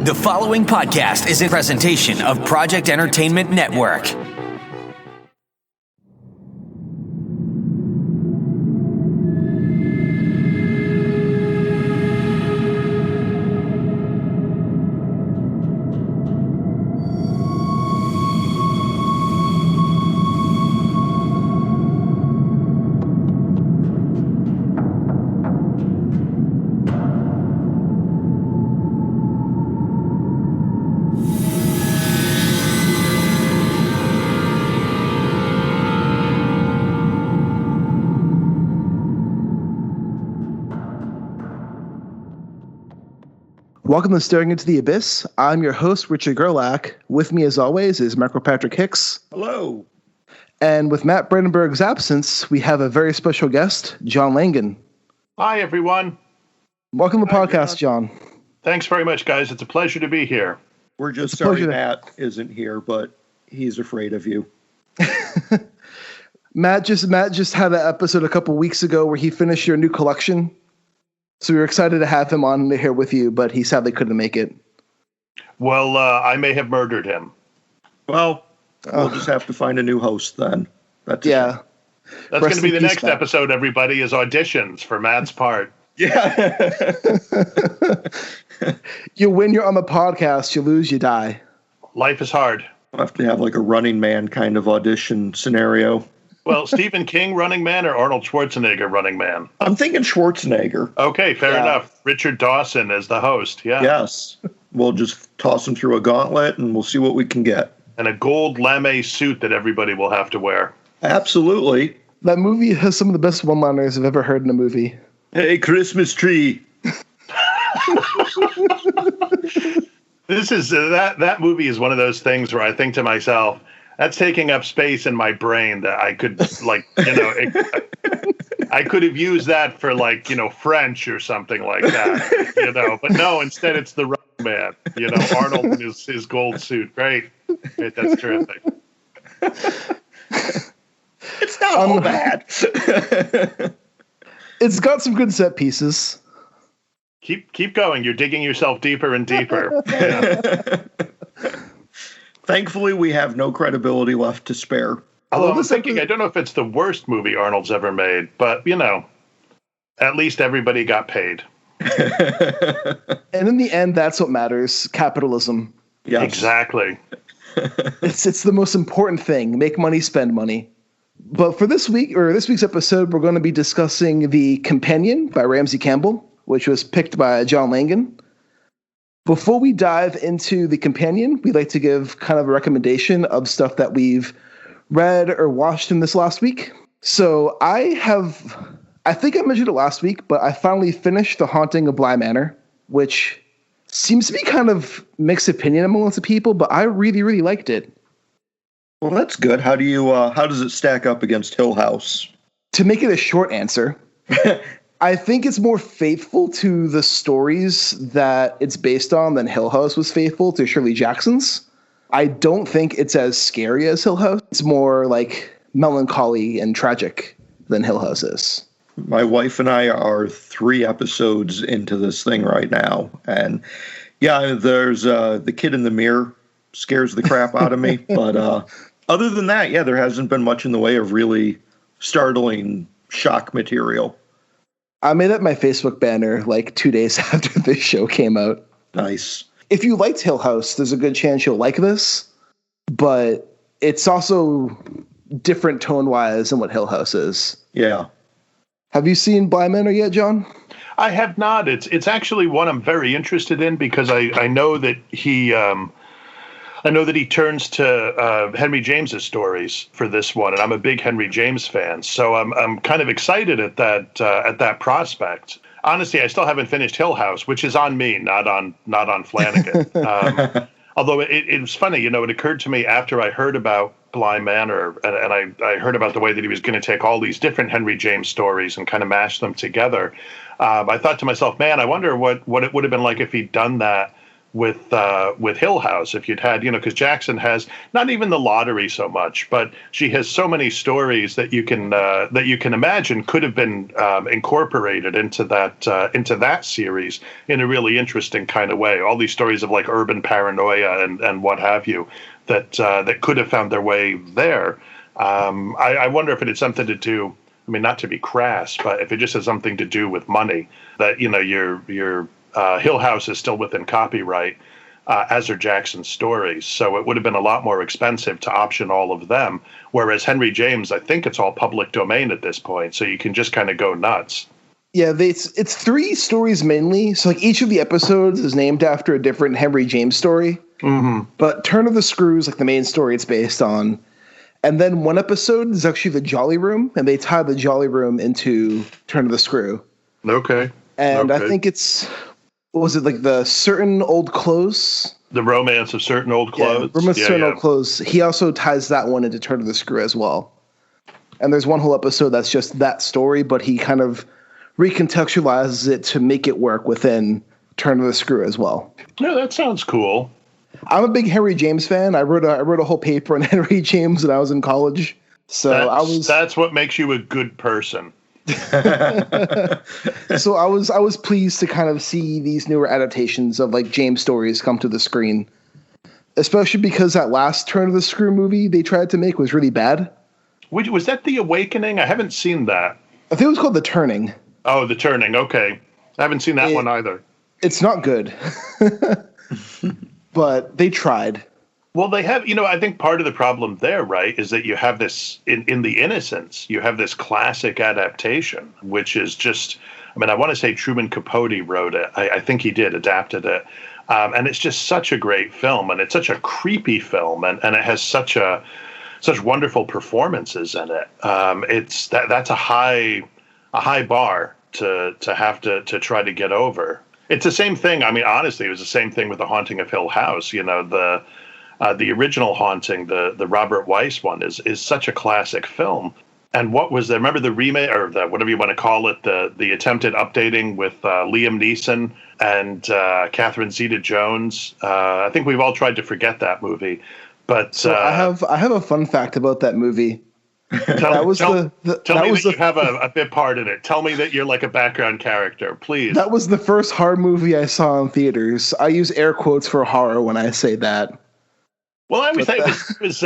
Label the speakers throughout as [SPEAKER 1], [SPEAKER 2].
[SPEAKER 1] The following podcast is a presentation of Project Entertainment Network.
[SPEAKER 2] Welcome to Staring Into the Abyss. I'm your host, Richard Gerlach. With me, as always, is Michael Patrick Hicks.
[SPEAKER 3] Hello.
[SPEAKER 2] And with Matt Brandenburg's absence, we have a very special guest, John Langan.
[SPEAKER 4] Hi, everyone.
[SPEAKER 2] Welcome to the podcast, John.
[SPEAKER 4] Thanks very much, guys. It's a pleasure to be here.
[SPEAKER 3] We're just sorry Matt isn't here, but he's afraid of you.
[SPEAKER 2] Matt just had an episode a couple weeks ago where he finished your new collection. So we were excited to have him on here with you, but he sadly couldn't make it.
[SPEAKER 4] Well, I may have murdered him.
[SPEAKER 3] Well, we'll just have to find a new host then.
[SPEAKER 4] That's going to be the next episode, everybody, is auditions for Matt's part.
[SPEAKER 3] Yeah.
[SPEAKER 2] You win, you're on the podcast. You lose, you die.
[SPEAKER 4] Life is hard.
[SPEAKER 3] We'll have to have like a Running Man kind of audition scenario.
[SPEAKER 4] Well, Stephen King Running Man or Arnold Schwarzenegger Running Man?
[SPEAKER 3] I'm thinking Schwarzenegger.
[SPEAKER 4] Okay, fair enough. Richard Dawson as the host, yeah.
[SPEAKER 3] Yes. We'll just toss him through a gauntlet and we'll see what we can get.
[SPEAKER 4] And a gold lame suit that everybody will have to wear.
[SPEAKER 3] Absolutely.
[SPEAKER 2] That movie has some of the best one-liners I've ever heard in a movie.
[SPEAKER 3] Hey, Christmas tree.
[SPEAKER 4] This is that movie is one of those things where I think to myself, that's taking up space in my brain that I could, I could have used that for, French or something like that, But no, instead it's the Running Man, Arnold in his gold suit. Great. That's terrific.
[SPEAKER 3] It's not all bad.
[SPEAKER 2] It's got some good set pieces.
[SPEAKER 4] Keep going. You're digging yourself deeper and deeper. Yeah.
[SPEAKER 3] Thankfully, we have no credibility left to spare.
[SPEAKER 4] Although I'm thinking, I don't know if it's the worst movie Arnold's ever made, but, at least everybody got paid.
[SPEAKER 2] And in the end, that's what matters. Capitalism.
[SPEAKER 3] Yes.
[SPEAKER 4] Exactly.
[SPEAKER 2] It's the most important thing. Make money, spend money. But for this week's episode, we're going to be discussing The Companion by Ramsey Campbell, which was picked by John Langan. Before we dive into The Companion, we'd like to give kind of a recommendation of stuff that we've read or watched in this last week. So I think I mentioned it last week, but I finally finished The Haunting of Bly Manor, which seems to be kind of mixed opinion among lots of people, but I really, really liked it.
[SPEAKER 3] Well, that's good. How does it stack up against Hill House?
[SPEAKER 2] To make it a short answer, I think it's more faithful to the stories that it's based on than Hill House was faithful to Shirley Jackson's. I don't think it's as scary as Hill House. It's more like melancholy and tragic than Hill House is.
[SPEAKER 3] My wife and I are 3 episodes into this thing right now. And yeah, there's the kid in the mirror scares the crap out of me. But other than that, yeah, there hasn't been much in the way of really startling shock material.
[SPEAKER 2] I made up my Facebook banner 2 days after this show came out.
[SPEAKER 3] Nice.
[SPEAKER 2] If you liked Hill House, there's a good chance you'll like this, but it's also different tone-wise than what Hill House is.
[SPEAKER 3] Yeah.
[SPEAKER 2] Have you seen Bly Manor yet, John?
[SPEAKER 4] I have not. It's actually one I'm very interested in because I know that he turns to Henry James's stories for this one, and I'm a big Henry James fan, so I'm kind of excited at that prospect. Honestly, I still haven't finished Hill House, which is on me, not on Flanagan. Although it was funny, it occurred to me after I heard about Bly Manor, and I heard about the way that he was going to take all these different Henry James stories and kind of mash them together. I thought to myself, man, I wonder what it would have been like if he'd done that with Hill House. If you'd had, because Jackson has not even the lottery so much, but she has so many stories that you can imagine could have been incorporated into that series in a really interesting kind of way. All these stories of like urban paranoia and what have you that could have found their way there. I wonder if it had something to do. I mean, not to be crass, but if it just has something to do with money, that your Hill House is still within copyright, as are Jackson's stories. So it would have been a lot more expensive to option all of them. Whereas Henry James, I think it's all public domain at this point, so you can just kind of go nuts.
[SPEAKER 2] Yeah, it's 3 stories mainly. So like each of the episodes is named after a different Henry James story.
[SPEAKER 4] Mm-hmm.
[SPEAKER 2] But Turn of the Screw is like the main story it's based on. And then one episode is actually the Jolly Room, and they tie the Jolly Room into Turn of the Screw.
[SPEAKER 4] Okay.
[SPEAKER 2] And I think it's, what was it, like the Certain Old Clothes?
[SPEAKER 4] The Romance of Certain Old Clothes.
[SPEAKER 2] Yeah, Romance of Certain Old Clothes. He also ties that one into Turn of the Screw as well. And there's one whole episode that's just that story, but he kind of recontextualizes it to make it work within Turn of the Screw as well.
[SPEAKER 4] No, that sounds cool.
[SPEAKER 2] I'm a big Henry James fan. I wrote a whole paper on Henry James when I was in college. So
[SPEAKER 4] that's what makes you a good person.
[SPEAKER 2] So I was pleased to kind of see these newer adaptations of like James stories come to the screen, especially because that last Turn of the Screw movie they tried to make was really bad.
[SPEAKER 4] Was that The Awakening? I haven't seen that.
[SPEAKER 2] I think it was called The Turning.
[SPEAKER 4] Oh, The Turning. Okay, I haven't seen that one either.
[SPEAKER 2] It's not good. But they tried.
[SPEAKER 4] Well, they have, I think part of the problem there, right, is that you have this, in The Innocents, you have this classic adaptation, which is just, I want to say Truman Capote wrote it. I think he adapted it. And it's just such a great film, and it's such a creepy film, and it has such wonderful performances in it. That's a high bar to have to try to get over. It's the same thing. Honestly, it was the same thing with The Haunting of Hill House. The original Haunting, the Robert Weiss one, is such a classic film. And what was there? Remember the remake, or the whatever you want to call it, the attempted updating with Liam Neeson and Catherine Zeta-Jones? I think we've all tried to forget that movie. But
[SPEAKER 2] so I have a fun fact about that movie.
[SPEAKER 4] Tell me that you have a bit part in it. Tell me that you're like a background character, please.
[SPEAKER 2] That was the first horror movie I saw in theaters. I use air quotes for horror when I say that.
[SPEAKER 4] Well, I would say it was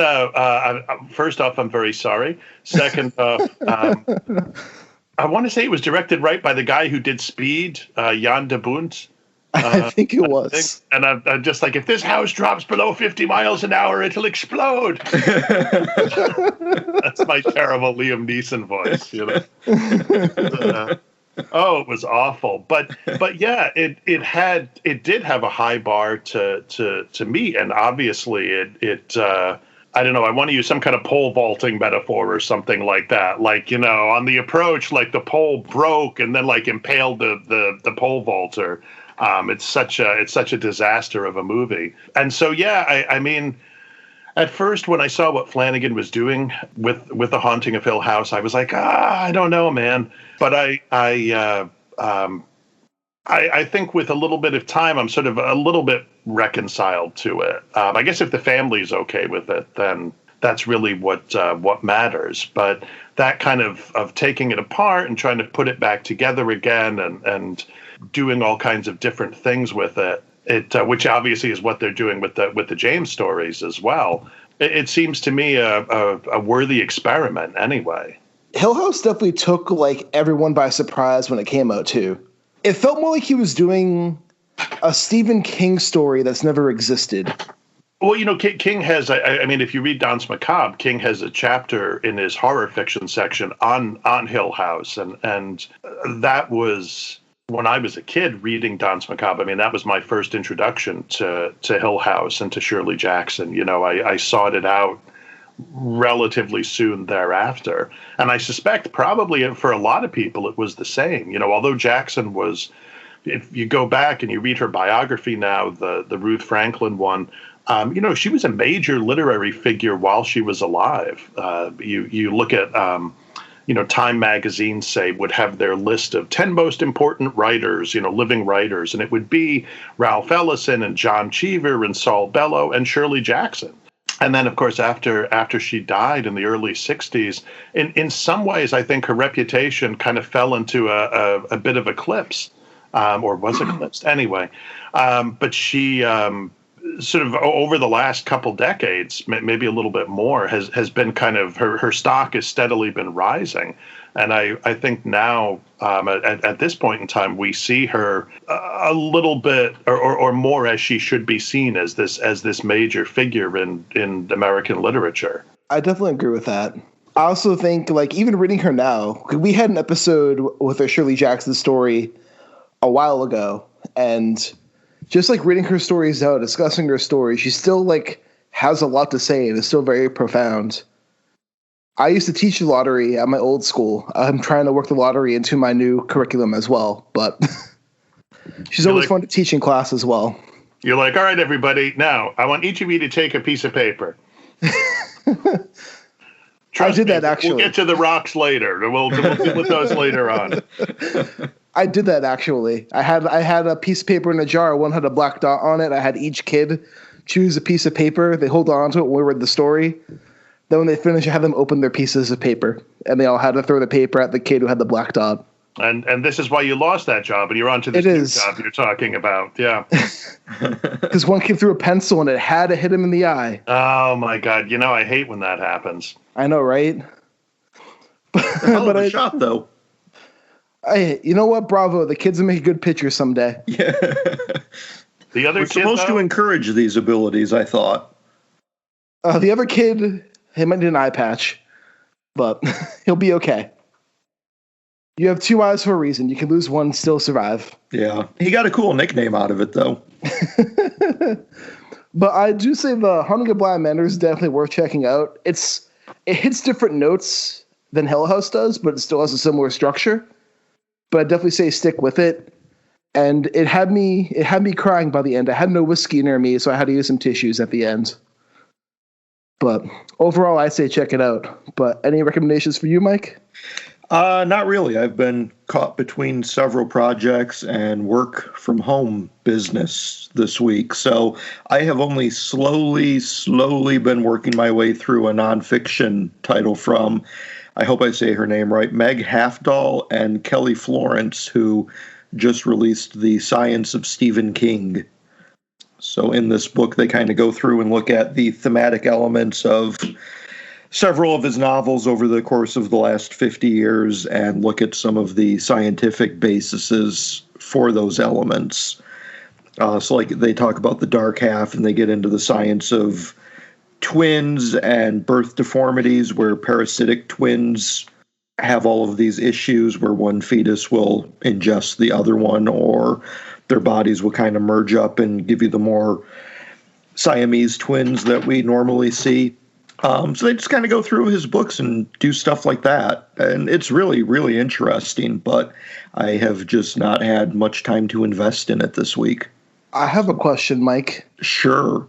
[SPEAKER 4] first off, I'm very sorry. Second off, I want to say it was directed right by the guy who did Speed, Jan de Bont.
[SPEAKER 2] I think it was.
[SPEAKER 4] And I'm just like, if this house drops below 50 miles an hour, it'll explode. That's my terrible Liam Neeson voice, it was awful. But yeah, it did have a high bar to meet, and obviously it I don't know, I want to use some kind of pole vaulting metaphor or something like that. Like, on the approach, like the pole broke and then like impaled the pole vaulter. It's such a disaster of a movie. And so, yeah, at first when I saw what Flanagan was doing with The Haunting of Hill House, I was like, I don't know, man. But I think with a little bit of time, I'm sort of a little bit reconciled to it. I guess if the family's okay with it, then that's really what matters. But that kind of taking it apart and trying to put it back together again and doing all kinds of different things with it, which obviously is what they're doing with the James stories as well. It seems to me a worthy experiment anyway.
[SPEAKER 2] Hill House definitely took like everyone by surprise when it came out too. It felt more like he was doing a Stephen King story that's never existed.
[SPEAKER 4] Well, King has, if you read Danse Macabre, King has a chapter in his horror fiction section on Hill House. And that was, when I was a kid reading Danse Macabre, that was my first introduction to Hill House and to Shirley Jackson. I sought it out relatively soon thereafter. And I suspect probably for a lot of people it was the same. Although Jackson was, if you go back and you read her biography now, the Ruth Franklin one, she was a major literary figure while she was alive. You look at Time magazine, say, would have their list of 10 most important writers, living writers, and it would be Ralph Ellison and John Cheever and Saul Bellow and Shirley Jackson. And then, of course, after she died in the early 60s, in some ways, I think her reputation kind of fell into a bit of eclipse, or was eclipsed anyway. But she sort of over the last couple decades, maybe a little bit more, has been kind of her stock has steadily been rising. And I think now at this point in time, we see her a little bit or more as she should be seen as this major figure in American literature.
[SPEAKER 2] I definitely agree with that. I also think, like, even reading her now, we had an episode with a Shirley Jackson story a while ago, and just like reading her stories now, discussing her story, she still like has a lot to say and is still very profound. I used to teach the lottery at my old school. I'm trying to work the lottery into my new curriculum as well, but she's always fun to teach in class as well.
[SPEAKER 4] You're like, all right, everybody, now I want each of you to take a piece of paper.
[SPEAKER 2] I did that actually.
[SPEAKER 4] We'll get to the rocks later. We'll deal with those later on.
[SPEAKER 2] I did that actually. I had a piece of paper in a jar. One had a black dot on it. I had each kid choose a piece of paper. They hold on to it when we read the story. Then when they finish, I had them open their pieces of paper, and they all had to throw the paper at the kid who had the black dot.
[SPEAKER 4] And this is why you lost that job, and you're on to this new job you're talking about. Yeah.
[SPEAKER 2] Because one kid threw a pencil, and it had to hit him in the eye.
[SPEAKER 4] Oh, my God. I hate when that happens.
[SPEAKER 2] I know, right?
[SPEAKER 3] Hell of a shot, though.
[SPEAKER 2] You know what? Bravo. The kids will make a good pitcher someday.
[SPEAKER 3] Yeah.
[SPEAKER 4] The other
[SPEAKER 3] We're supposed to encourage these abilities, I thought.
[SPEAKER 2] The other kid, he might need an eye patch, but he'll be okay. You have two eyes for a reason. You can lose one, still survive.
[SPEAKER 3] Yeah. He got a cool nickname out of it, though.
[SPEAKER 2] But I do say the Haunting of Bly Manor is definitely worth checking out. It hits different notes than Hill House does, but it still has a similar structure. But I'd definitely say stick with it. And it had me crying by the end. I had no whiskey near me, so I had to use some tissues at the end. But overall, I'd say check it out. But any recommendations for you, Mike?
[SPEAKER 3] Not really. I've been caught between several projects and work from home business this week. So I have only slowly been working my way through a nonfiction title from, I hope I say her name right, Meg Hafdahl and Kelly Florence, who just released The Science of Stephen King. So in this book, they kind of go through and look at the thematic elements of several of his novels over the course of the last 50 years and look at some of the scientific bases for those elements. So like they talk about the dark half and they get into the science of twins and birth deformities, where parasitic twins have all of these issues where one fetus will ingest the other one, or their bodies will kind of merge up and give you the more Siamese twins that we normally see. So they just kind of go through his books and do stuff like that. And it's really, really interesting, but I have just not had much time to invest in it this week.
[SPEAKER 2] I have a question, Mike.
[SPEAKER 3] Sure.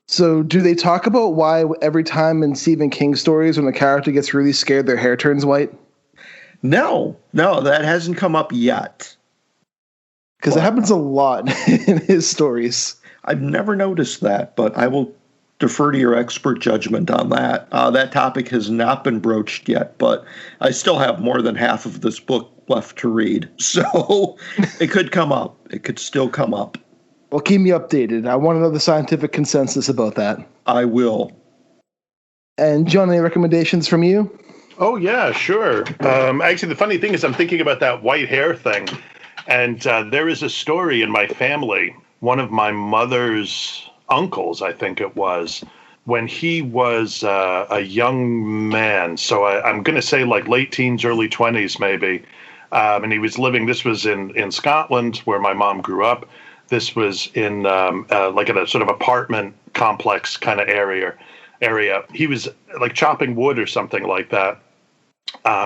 [SPEAKER 2] So do they talk about why every time in Stephen King stories when a character gets really scared, their hair turns white?
[SPEAKER 3] No, that hasn't come up yet.
[SPEAKER 2] Because it happens a lot in his stories.
[SPEAKER 3] I've never noticed that, but I will defer to your expert judgment on that. That topic has not been broached yet, but I still have more than half of this book left to read. So it could come up. It could still come up.
[SPEAKER 2] Well, keep me updated. I want to know the scientific consensus about that.
[SPEAKER 3] I will.
[SPEAKER 2] And John, any recommendations from you?
[SPEAKER 4] Oh, yeah, sure. Actually, the funny thing is I'm thinking about that white hair thing. And there is a story in my family. One of my mother's uncles, I think it was, when he was a young man. So I'm going to say like late teens, early 20s maybe. And he was living, this was in Scotland where my mom grew up. This was in like in a sort of apartment complex kind of area. He was like chopping wood or something like that.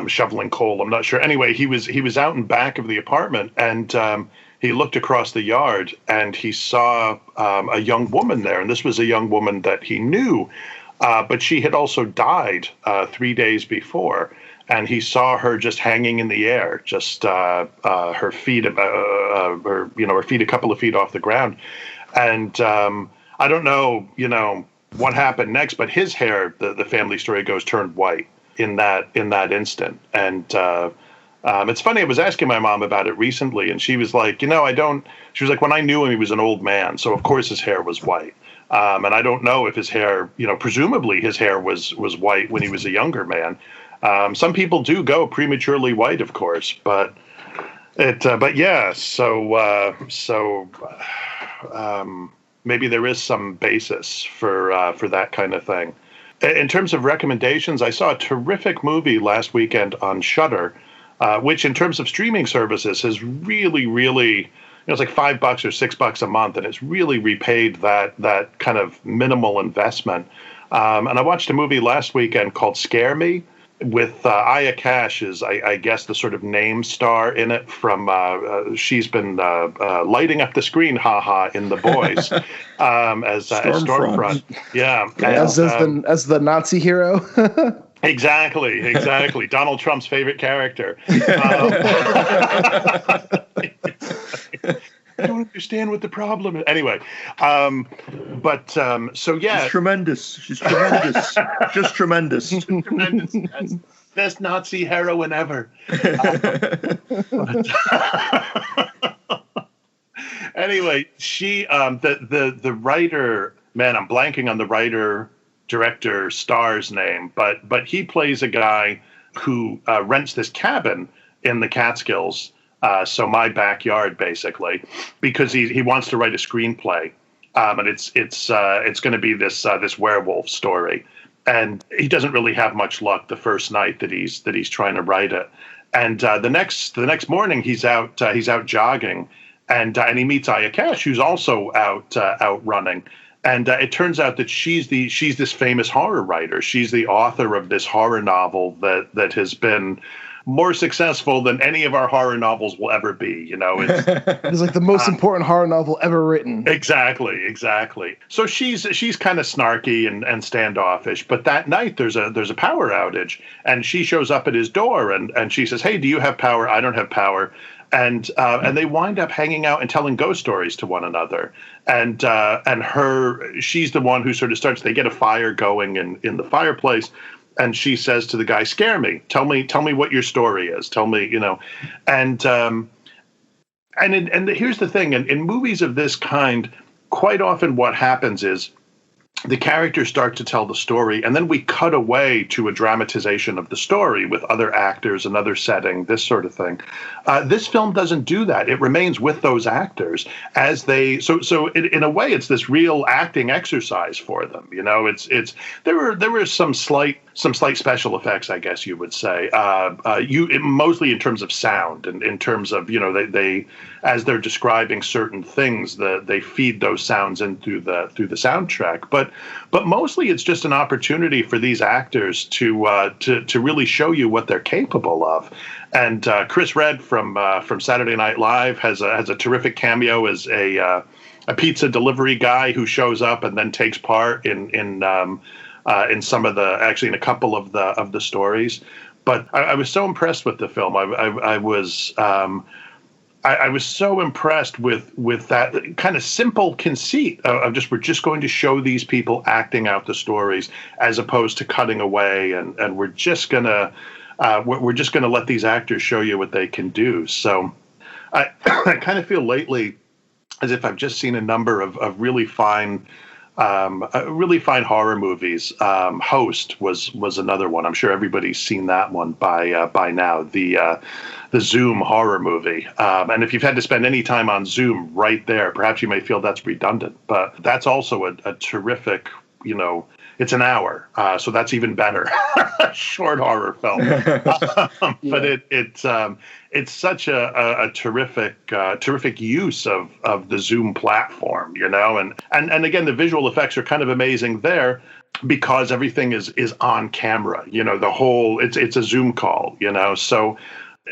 [SPEAKER 4] Shoveling coal, I'm not sure. Anyway, he was out in back of the apartment, and he looked across the yard, and he saw a young woman there. And this was a young woman that he knew, but she had also died 3 days before. and he saw her just hanging in the air, just her feet her feet a couple of feet off the ground. And I don't know, what happened next, but his hair, the family story goes, turned white in that instant. And it's funny, I was asking my mom about it recently, and she was like, she was like, when I knew him, he was an old man, so of course his hair was white. And I don't know if his hair, presumably his hair was white when he was a younger man. Some people do go prematurely white, of course, but yeah, so maybe there is some basis for that kind of thing. In terms of recommendations, I saw a terrific movie last weekend on Shudder, which in terms of streaming services has really, really, it's like $5 or $6 a month, and it's really repaid that kind of minimal investment. And I watched a movie last weekend called Scare Me, with Aya Cash is, I guess, the sort of name star in it from, she's been lighting up the screen, haha, in The Boys as Stormfront. Yeah.
[SPEAKER 2] As the Nazi hero.
[SPEAKER 4] Exactly. Donald Trump's favorite character. I don't understand what the problem is. Anyway, so yeah.
[SPEAKER 3] She's tremendous. Just tremendous.
[SPEAKER 4] Tremendous. Best Nazi heroine ever. Anyway, she, the writer, man, I'm blanking on the writer, director, star's name, but he plays a guy who rents this cabin in the Catskills. So my backyard, basically, because he wants to write a screenplay, and it's going to be this werewolf story, and he doesn't really have much luck the first night that he's trying to write it, and the next morning he's out jogging, and he meets Aya Cash, who's also out running, and it turns out that she's this famous horror writer. She's the author of this horror novel that has been more successful than any of our horror novels will ever be.
[SPEAKER 2] It's like the most important horror novel ever written.
[SPEAKER 4] Exactly. So she's kind of snarky and standoffish. But that night there's a power outage, and she shows up at his door and she says, "Hey, do you have power? I don't have power." And they wind up hanging out and telling ghost stories to one another. And she's the one who sort of starts. They get a fire going in the fireplace. And she says to the guy, "Scare me. Tell me what your story is. Tell me, And here's the thing: in movies of this kind, quite often what happens is the characters start to tell the story, and then we cut away to a dramatization of the story with other actors, another setting, this sort of thing. This film doesn't do that. It remains with those actors as they. So in a way, it's this real acting exercise for them. There were some slight special effects, I guess you would say. Mostly in terms of sound and in terms of they as they're describing certain things, they feed those sounds in through the soundtrack. But mostly it's just an opportunity for these actors to really show you what they're capable of. And Chris Redd from Saturday Night Live has a terrific cameo as a pizza delivery guy who shows up and then takes part in some of in a couple of the stories. But I was so impressed with the film. I was so impressed with that kind of simple conceit of we're just going to show these people acting out the stories as opposed to cutting away, and we're just gonna let these actors show you what they can do. So I kind of feel lately as if I've just seen a number of really fine horror movies. Host was another one. I'm sure everybody's seen that one by now. The Zoom horror movie. And if you've had to spend any time on Zoom right there, perhaps you may feel that's redundant. But that's also a terrific, it's an hour, so that's even better. Short horror film. But it's such a terrific use of the Zoom platform, and again, the visual effects are kind of amazing there because everything is on camera, the whole, it's a Zoom call, so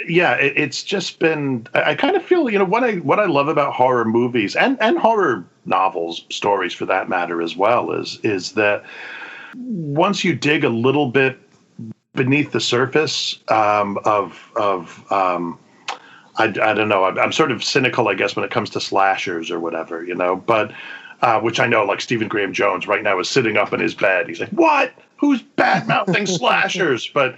[SPEAKER 4] yeah, it's just been, I kind of feel, what I love about horror movies and horror novels, stories for that matter as well, is that once you dig a little bit beneath the surface I don't know. I'm sort of cynical, I guess, when it comes to slashers or wwhatever, but which I know, like Stephen Graham Jones right now is sitting up in his bed. He's like, what? Who's bad-mouthing slashers? But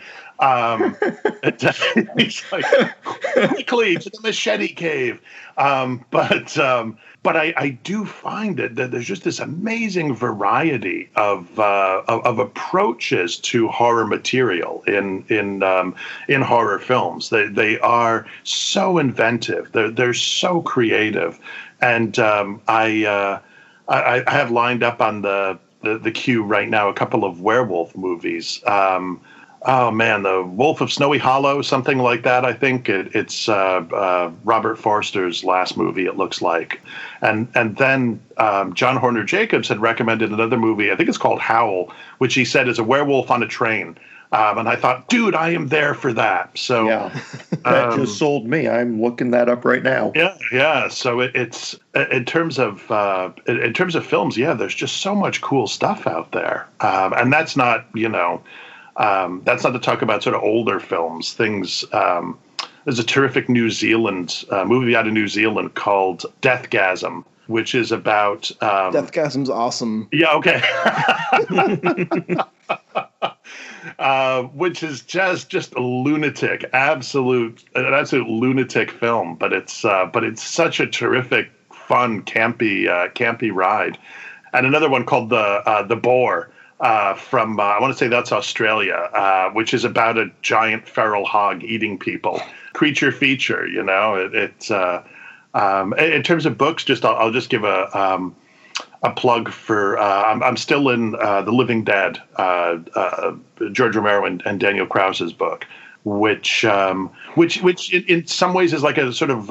[SPEAKER 4] he's like, quickly to the machete cave. But I do find that there's just this amazing variety of approaches to horror material in horror films. They are so inventive. They're so creative, and I have lined up on the queue right now a couple of werewolf movies. Oh man, The Wolf of Snowy Hollow, something like that. I think it's Robert Forster's last movie, it looks like. And then John Horner Jacobs had recommended another movie, I think it's called Howl, which he said is a werewolf on a train. And I thought, dude, I am there for that. So
[SPEAKER 3] yeah, that just sold me. I'm looking that up right now.
[SPEAKER 4] Yeah. So it's in terms of films, yeah, there's just so much cool stuff out there, and that's not that's not to talk about sort of older films. Things. There's a terrific New Zealand movie out of New Zealand called Deathgasm, which is about
[SPEAKER 2] Deathgasm's awesome.
[SPEAKER 4] Yeah. Okay. Which is just a lunatic, an absolute lunatic film, but it's such a terrific, fun, campy ride. And another one called the Boar from I want to say that's Australia, which is about a giant feral hog eating people. Creature feature, It's in terms of books. I'll just give a plug for I'm still in The Living Dead, George Romero and Daniel Krause's book, which in some ways is like a sort of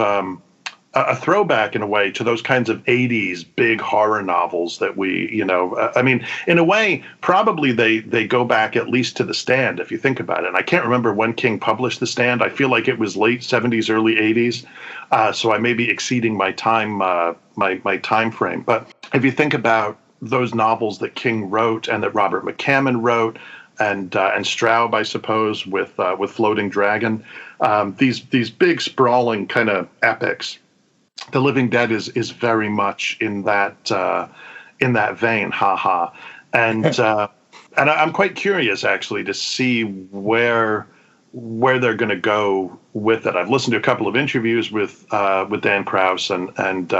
[SPEAKER 4] a throwback in a way to those kinds of 80s big horror novels that we, I mean, in a way, probably they go back at least to The Stand, if you think about it. And I can't remember when King published The Stand. I feel like it was late 70s, early 80s. So I may be exceeding my time, my time frame. But if you think about those novels that King wrote and that Robert McCammon wrote, and Straub, I suppose, with Floating Dragon, these big sprawling kind of epics. The Living Dead is very much in that vein, haha. And I'm quite curious actually to see where they're going to go with it. I've listened to a couple of interviews with Dan Krause, and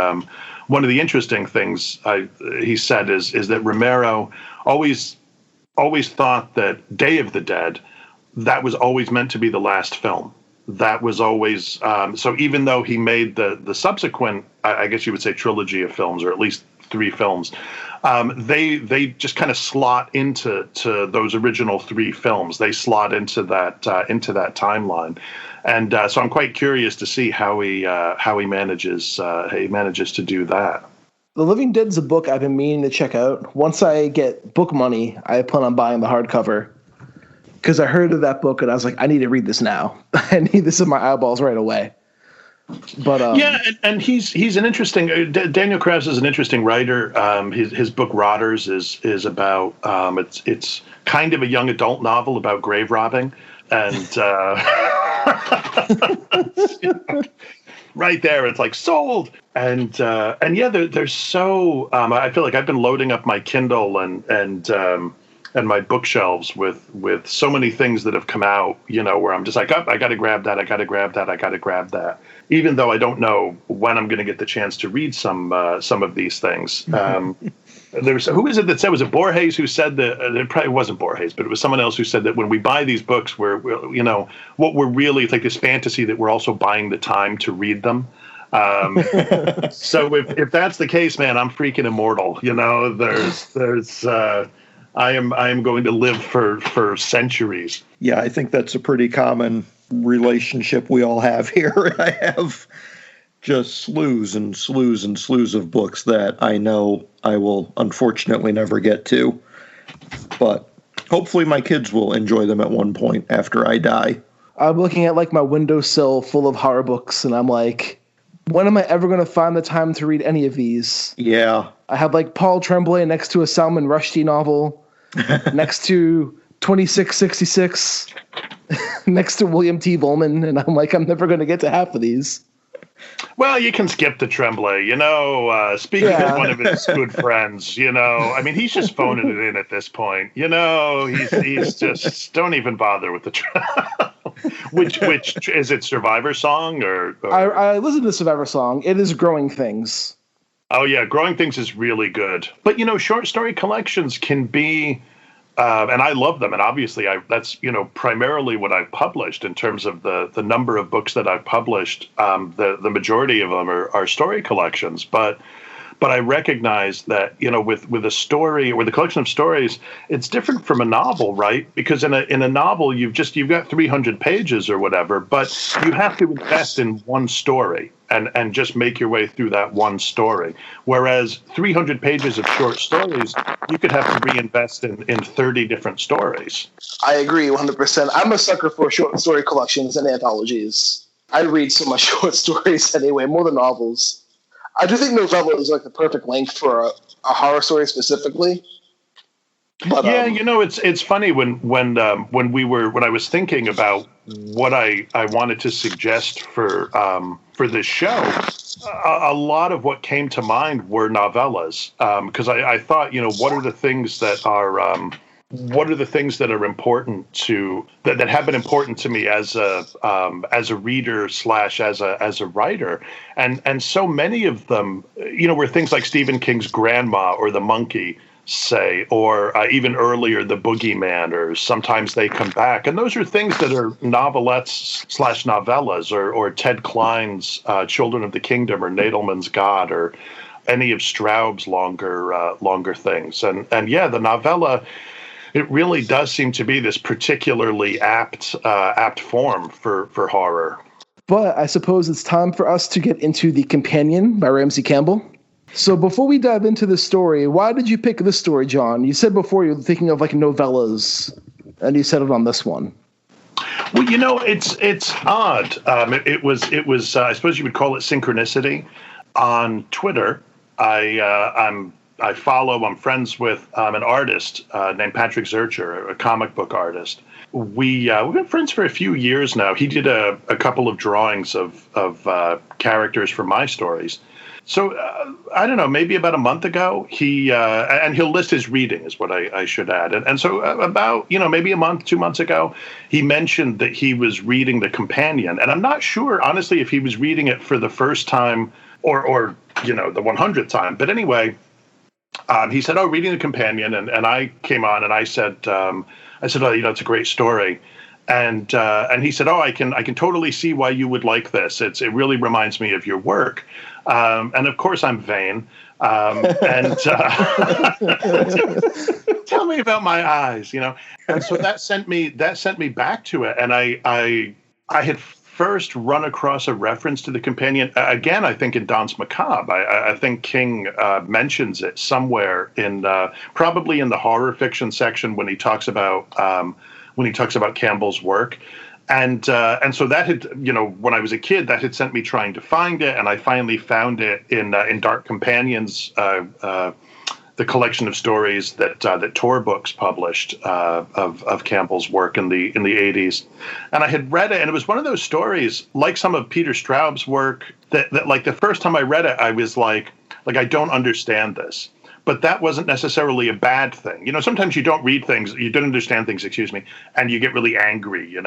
[SPEAKER 4] one of the interesting things he said is that Romero always thought that Day of the Dead, that was always meant to be the last film. That was always so. Even though he made the subsequent, I guess you would say, trilogy of films, or at least 3 films, they just kind of slot into those original 3 films. They slot into that timeline, and so I'm quite curious to see how he manages to do that.
[SPEAKER 2] The Living Dead's a book I've been meaning to check out. Once I get book money, I plan on buying the hardcover. Because I heard of that book and I was like, I need to read this now. I need this in my eyeballs right away. But
[SPEAKER 4] yeah, and he's an interesting. Daniel Krause is an interesting writer. His book Rotters is about it's kind of a young adult novel about grave robbing, and right there it's like sold. And yeah, they're so. I feel like I've been loading up my Kindle and my bookshelves with so many things that have come out, where I'm just like, oh, I got to grab that. I got to grab that. I got to grab that. Even though I don't know when I'm going to get the chance to read some of these things. Who is it that said, was it Borges who said that, it probably wasn't Borges, but it was someone else who said that when we buy these books, what we're really, it's like this fantasy that we're also buying the time to read them. So if that's the case, man, I'm freaking immortal. I am going to live for centuries.
[SPEAKER 3] Yeah, I think that's a pretty common relationship we all have here. I have just slews and slews and slews of books that I know I will unfortunately never get to. But hopefully my kids will enjoy them at one point after I die.
[SPEAKER 2] I'm looking at like my windowsill full of horror books and I'm like, when am I ever going to find the time to read any of these?
[SPEAKER 3] Yeah.
[SPEAKER 2] I have like Paul Tremblay next to a Salman Rushdie novel, next to 2666 next to William T. Volman, and I'm like, I'm never going to get to half of these.
[SPEAKER 4] Well, you can skip the Tremblay, speaking as one of his good friends, he's just phoning it in at this point. He's just, don't even bother with the which is it, Survivor Song or?
[SPEAKER 2] I listened to Survivor Song. It is Growing Things.
[SPEAKER 4] Oh yeah, Growing Things is really good. But short story collections can be, and I love them. And obviously, that's primarily what I've published in terms of the number of books that I've published. The majority of them are story collections. But I recognize that with a story or with a collection of stories, it's different from a novel, right? Because in a novel, you've got 300 pages or whatever, but you have to invest in one story and just make your way through that one story. Whereas 300 pages of short stories, you could have to reinvest in 30 different stories.
[SPEAKER 2] I agree 100%. I'm a sucker for short story collections and anthologies. I read so much short stories anyway, more than novels. I do think novella is like the perfect length for a horror story specifically. But,
[SPEAKER 4] yeah, it's funny when I was thinking about what I wanted to suggest for this show, a lot of what came to mind were novellas, because I thought, what are the things that are important that have been important to me as a reader / as a writer, and so many of them were things like Stephen King's Grandma or The Monkey, say, or even earlier The Boogeyman, or Sometimes They Come Back, and those are things that are novelettes / novellas, or Ted Klein's Children of the Kingdom, or Nadelman's God, or any of Straub's longer things, and yeah, the novella. It really does seem to be this particularly apt form for horror.
[SPEAKER 2] But I suppose it's time for us to get into The Companion by Ramsey Campbell. So before we dive into the story, why did you pick this story, John? You said before you were thinking of like novellas, and you settled on this one.
[SPEAKER 4] Well, it's odd. It was I suppose you would call it synchronicity. On Twitter, I'm friends with an artist named Patrick Zurcher, a comic book artist. We've been friends for a few years now. He did a couple of drawings of characters for my stories. So I don't know, maybe about a month ago, and he'll list his reading is what I should add. And so about, maybe a month, 2 months ago, he mentioned that he was reading The Companion. And I'm not sure, honestly, if he was reading it for the first time or the 100th time. But anyway, he said, reading The Companion. And I came on and I said, oh, it's a great story. And he said, I can totally see why you would like this. It really reminds me of your work. And of course I'm vain. And tell me about my eyes, And so that sent me back to it. And I had first run across a reference to The Companion again. I think in Danse Macabre. I think King mentions it somewhere in probably in the horror fiction section when he talks about Campbell's work. And so that had, when I was a kid, that had sent me trying to find it, and I finally found it in Dark Companions, the collection of stories that Tor Books published of Campbell's work in the 80s. And I had read it, and it was one of those stories, like some of Peter Straub's work, that like the first time I read it, I was like I don't understand this. But that wasn't necessarily a bad thing. Sometimes you don't understand things, and you get really angry,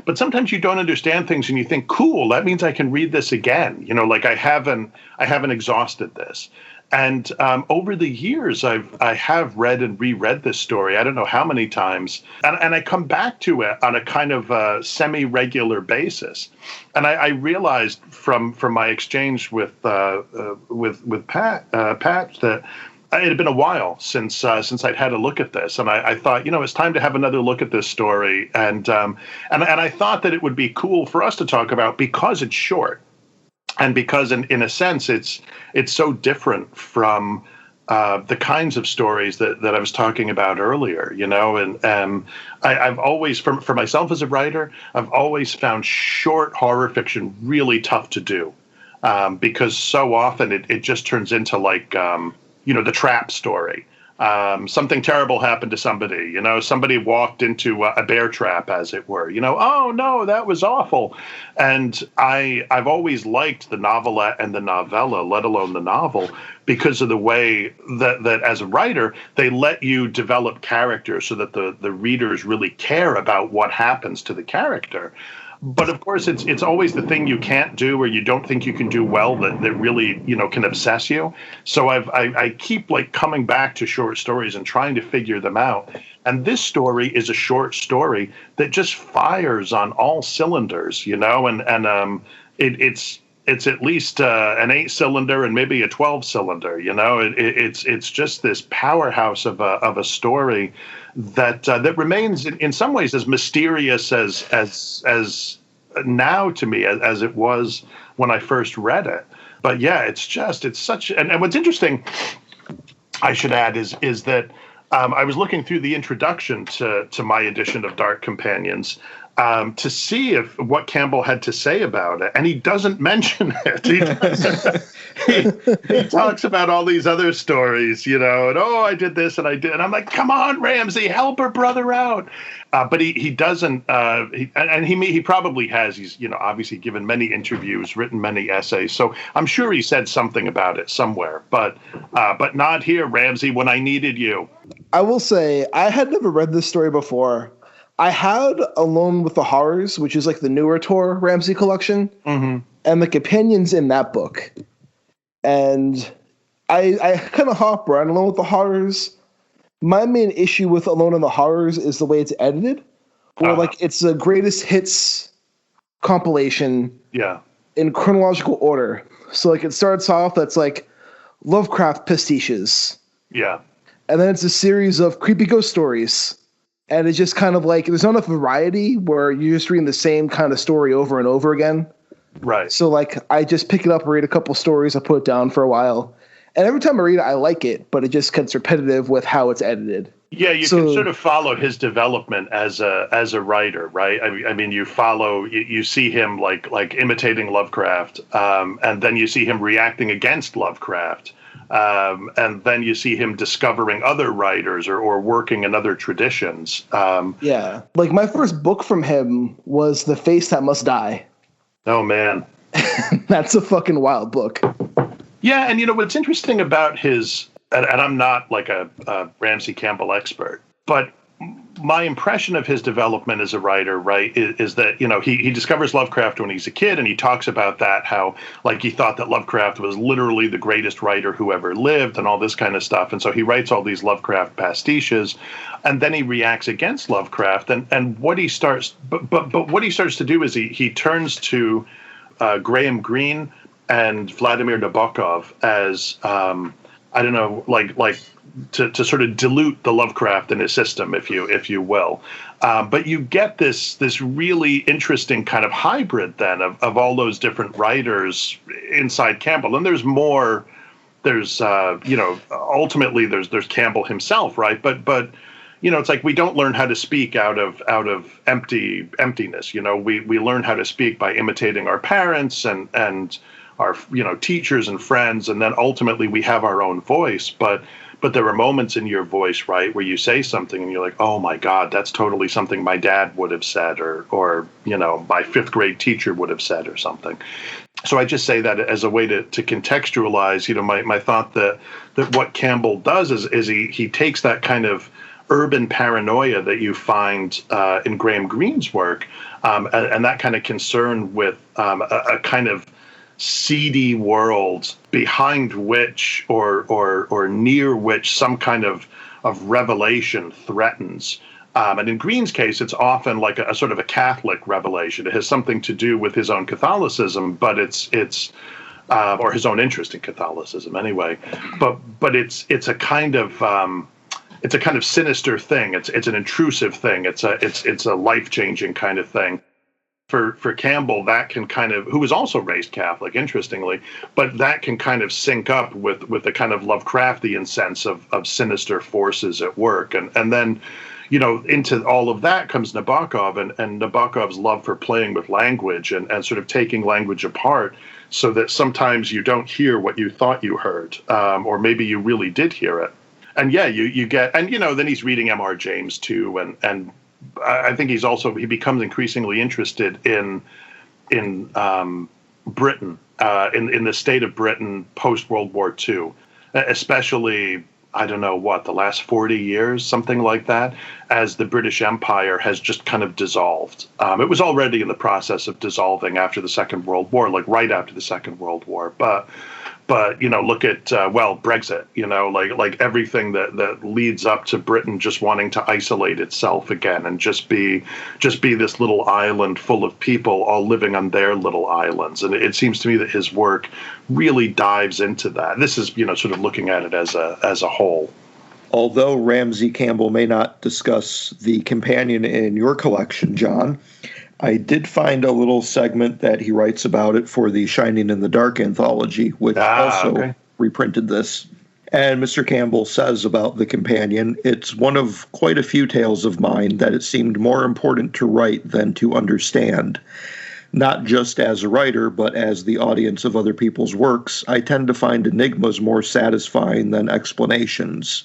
[SPEAKER 4] But sometimes you don't understand things and you think, cool, that means I can read this again. I haven't exhausted this. And over the years, I have read and reread this story. I don't know how many times, and I come back to it on a kind of semi-regular basis. And I realized from my exchange with Pat that it had been a while since I'd had a look at this, and I thought, it's time to have another look at this story, and I thought that it would be cool for us to talk about because it's short, and because in a sense it's so different from the kinds of stories that I was talking about earlier, and I've always, for myself as a writer, I've always found short horror fiction really tough to do, because so often it just turns into the trap story, Something terrible happened to somebody, somebody walked into a bear trap, as it were, oh no, that was awful. And I've always liked the novelette and the novella, let alone the novel, because of the way that as a writer, they let you develop characters so that the readers really care about what happens to the character. But of course, it's always the thing you can't do or you don't think you can do well that really, can obsess you. So I keep coming back to short stories and trying to figure them out. And this story is a short story that just fires on all cylinders, and it's at least an 8-cylinder and maybe a 12-cylinder. It's just this powerhouse of a story that remains in some ways as mysterious as now to me as it was when I first read it. But yeah, it's such, and what's interesting, I should add, is that I was looking through the introduction to my edition of Dark Companions to see what Campbell had to say about it, and he doesn't mention it. He talks about all these other stories, and I did this and I did, and I'm like, come on, Ramsey, help her brother out. But he doesn't, he probably has. He's obviously given many interviews, written many essays, so I'm sure he said something about it somewhere. But not here, Ramsey, when I needed you.
[SPEAKER 2] I will say I had never read this story before. I had Alone with the Horrors, which is the newer Tor Ramsey collection, and the companions in that book. And I kind of hop around Alone with the Horrors. My main issue with Alone in the Horrors is the way it's edited, where it's a greatest hits compilation in chronological order. So it starts off that's Lovecraft pastiches.
[SPEAKER 4] Yeah.
[SPEAKER 2] And then it's a series of creepy ghost stories. And it's just kind of there's not enough variety where you're just reading the same kind of story over and over again.
[SPEAKER 4] Right.
[SPEAKER 2] So I just pick it up, read a couple stories, I put it down for a while. And every time I read it, I like it, but it just gets repetitive with how it's edited.
[SPEAKER 4] Yeah, you can sort of follow his development as a writer, right? I mean, you see him like imitating Lovecraft, and then you see him reacting against Lovecraft. And then you see him discovering other writers or working in other traditions.
[SPEAKER 2] Yeah. My first book from him was The Face That Must Die.
[SPEAKER 4] Oh, man.
[SPEAKER 2] That's a fucking wild book.
[SPEAKER 4] Yeah, and what's interesting about his, and I'm not a Ramsey Campbell expert, but my impression of his development as a writer, right, is that, he discovers Lovecraft when he's a kid, and he talks about that, how, he thought that Lovecraft was literally the greatest writer who ever lived and all this kind of stuff. And so he writes all these Lovecraft pastiches, and then he reacts against Lovecraft. And what he starts, but what he starts to do is he turns to Graham Greene and Vladimir Nabokov as, I don't know, to sort of dilute the Lovecraft in his system, if you will. But you get this really interesting kind of hybrid then of all those different writers inside Campbell. And there's more. There's ultimately there's Campbell himself, right? But it's we don't learn how to speak out of emptiness. We learn how to speak by imitating our parents and our teachers and friends, and then ultimately we have our own voice. But there are moments in your voice, right, where you say something and you're like, oh my God, that's totally something my dad would have said, or my fifth grade teacher would have said, or something. So I just say that as a way to contextualize, my thought that what Campbell does is he takes that kind of urban paranoia that you find in Graham Greene's work, and that kind of concern with a kind of seedy world behind which or near which some kind of revelation threatens. And in Greene's case, it's often a sort of a Catholic revelation. It has something to do with his own Catholicism, but it's or his own interest in Catholicism anyway. But it's a kind of sinister thing. It's an intrusive thing. It's a life-changing kind of thing. For Campbell, that can kind of, who was also raised Catholic, interestingly, but that can kind of sync up with the kind of Lovecraftian sense of sinister forces at work. And then, into all of that comes Nabokov and Nabokov's love for playing with language and sort of taking language apart so that sometimes you don't hear what you thought you heard, or maybe you really did hear it. yeah, you get, and then he's reading M.R. James too, and I think he becomes increasingly interested in Britain, in the state of Britain post World War II, especially, I don't know what, the last 40 years, something like that, as the British Empire has just kind of dissolved. It was already in the process of dissolving after the Second World War, like right after the Second World War, but look at Brexit, like everything that leads up to Britain just wanting to isolate itself again and just be this little island full of people all living on their little islands. And it seems to me that his work really dives into that. This is sort of looking at it as a whole.
[SPEAKER 3] Although Ramsey Campbell may not discuss the companion in your collection, John, I did find a little segment that he writes about it for the Shining in the Dark anthology, which also reprinted this. And Mr. Campbell says about the companion, it's one of quite a few tales of mine that it seemed more important to write than to understand. Not just as a writer, but as the audience of other people's works, I tend to find enigmas more satisfying than explanations.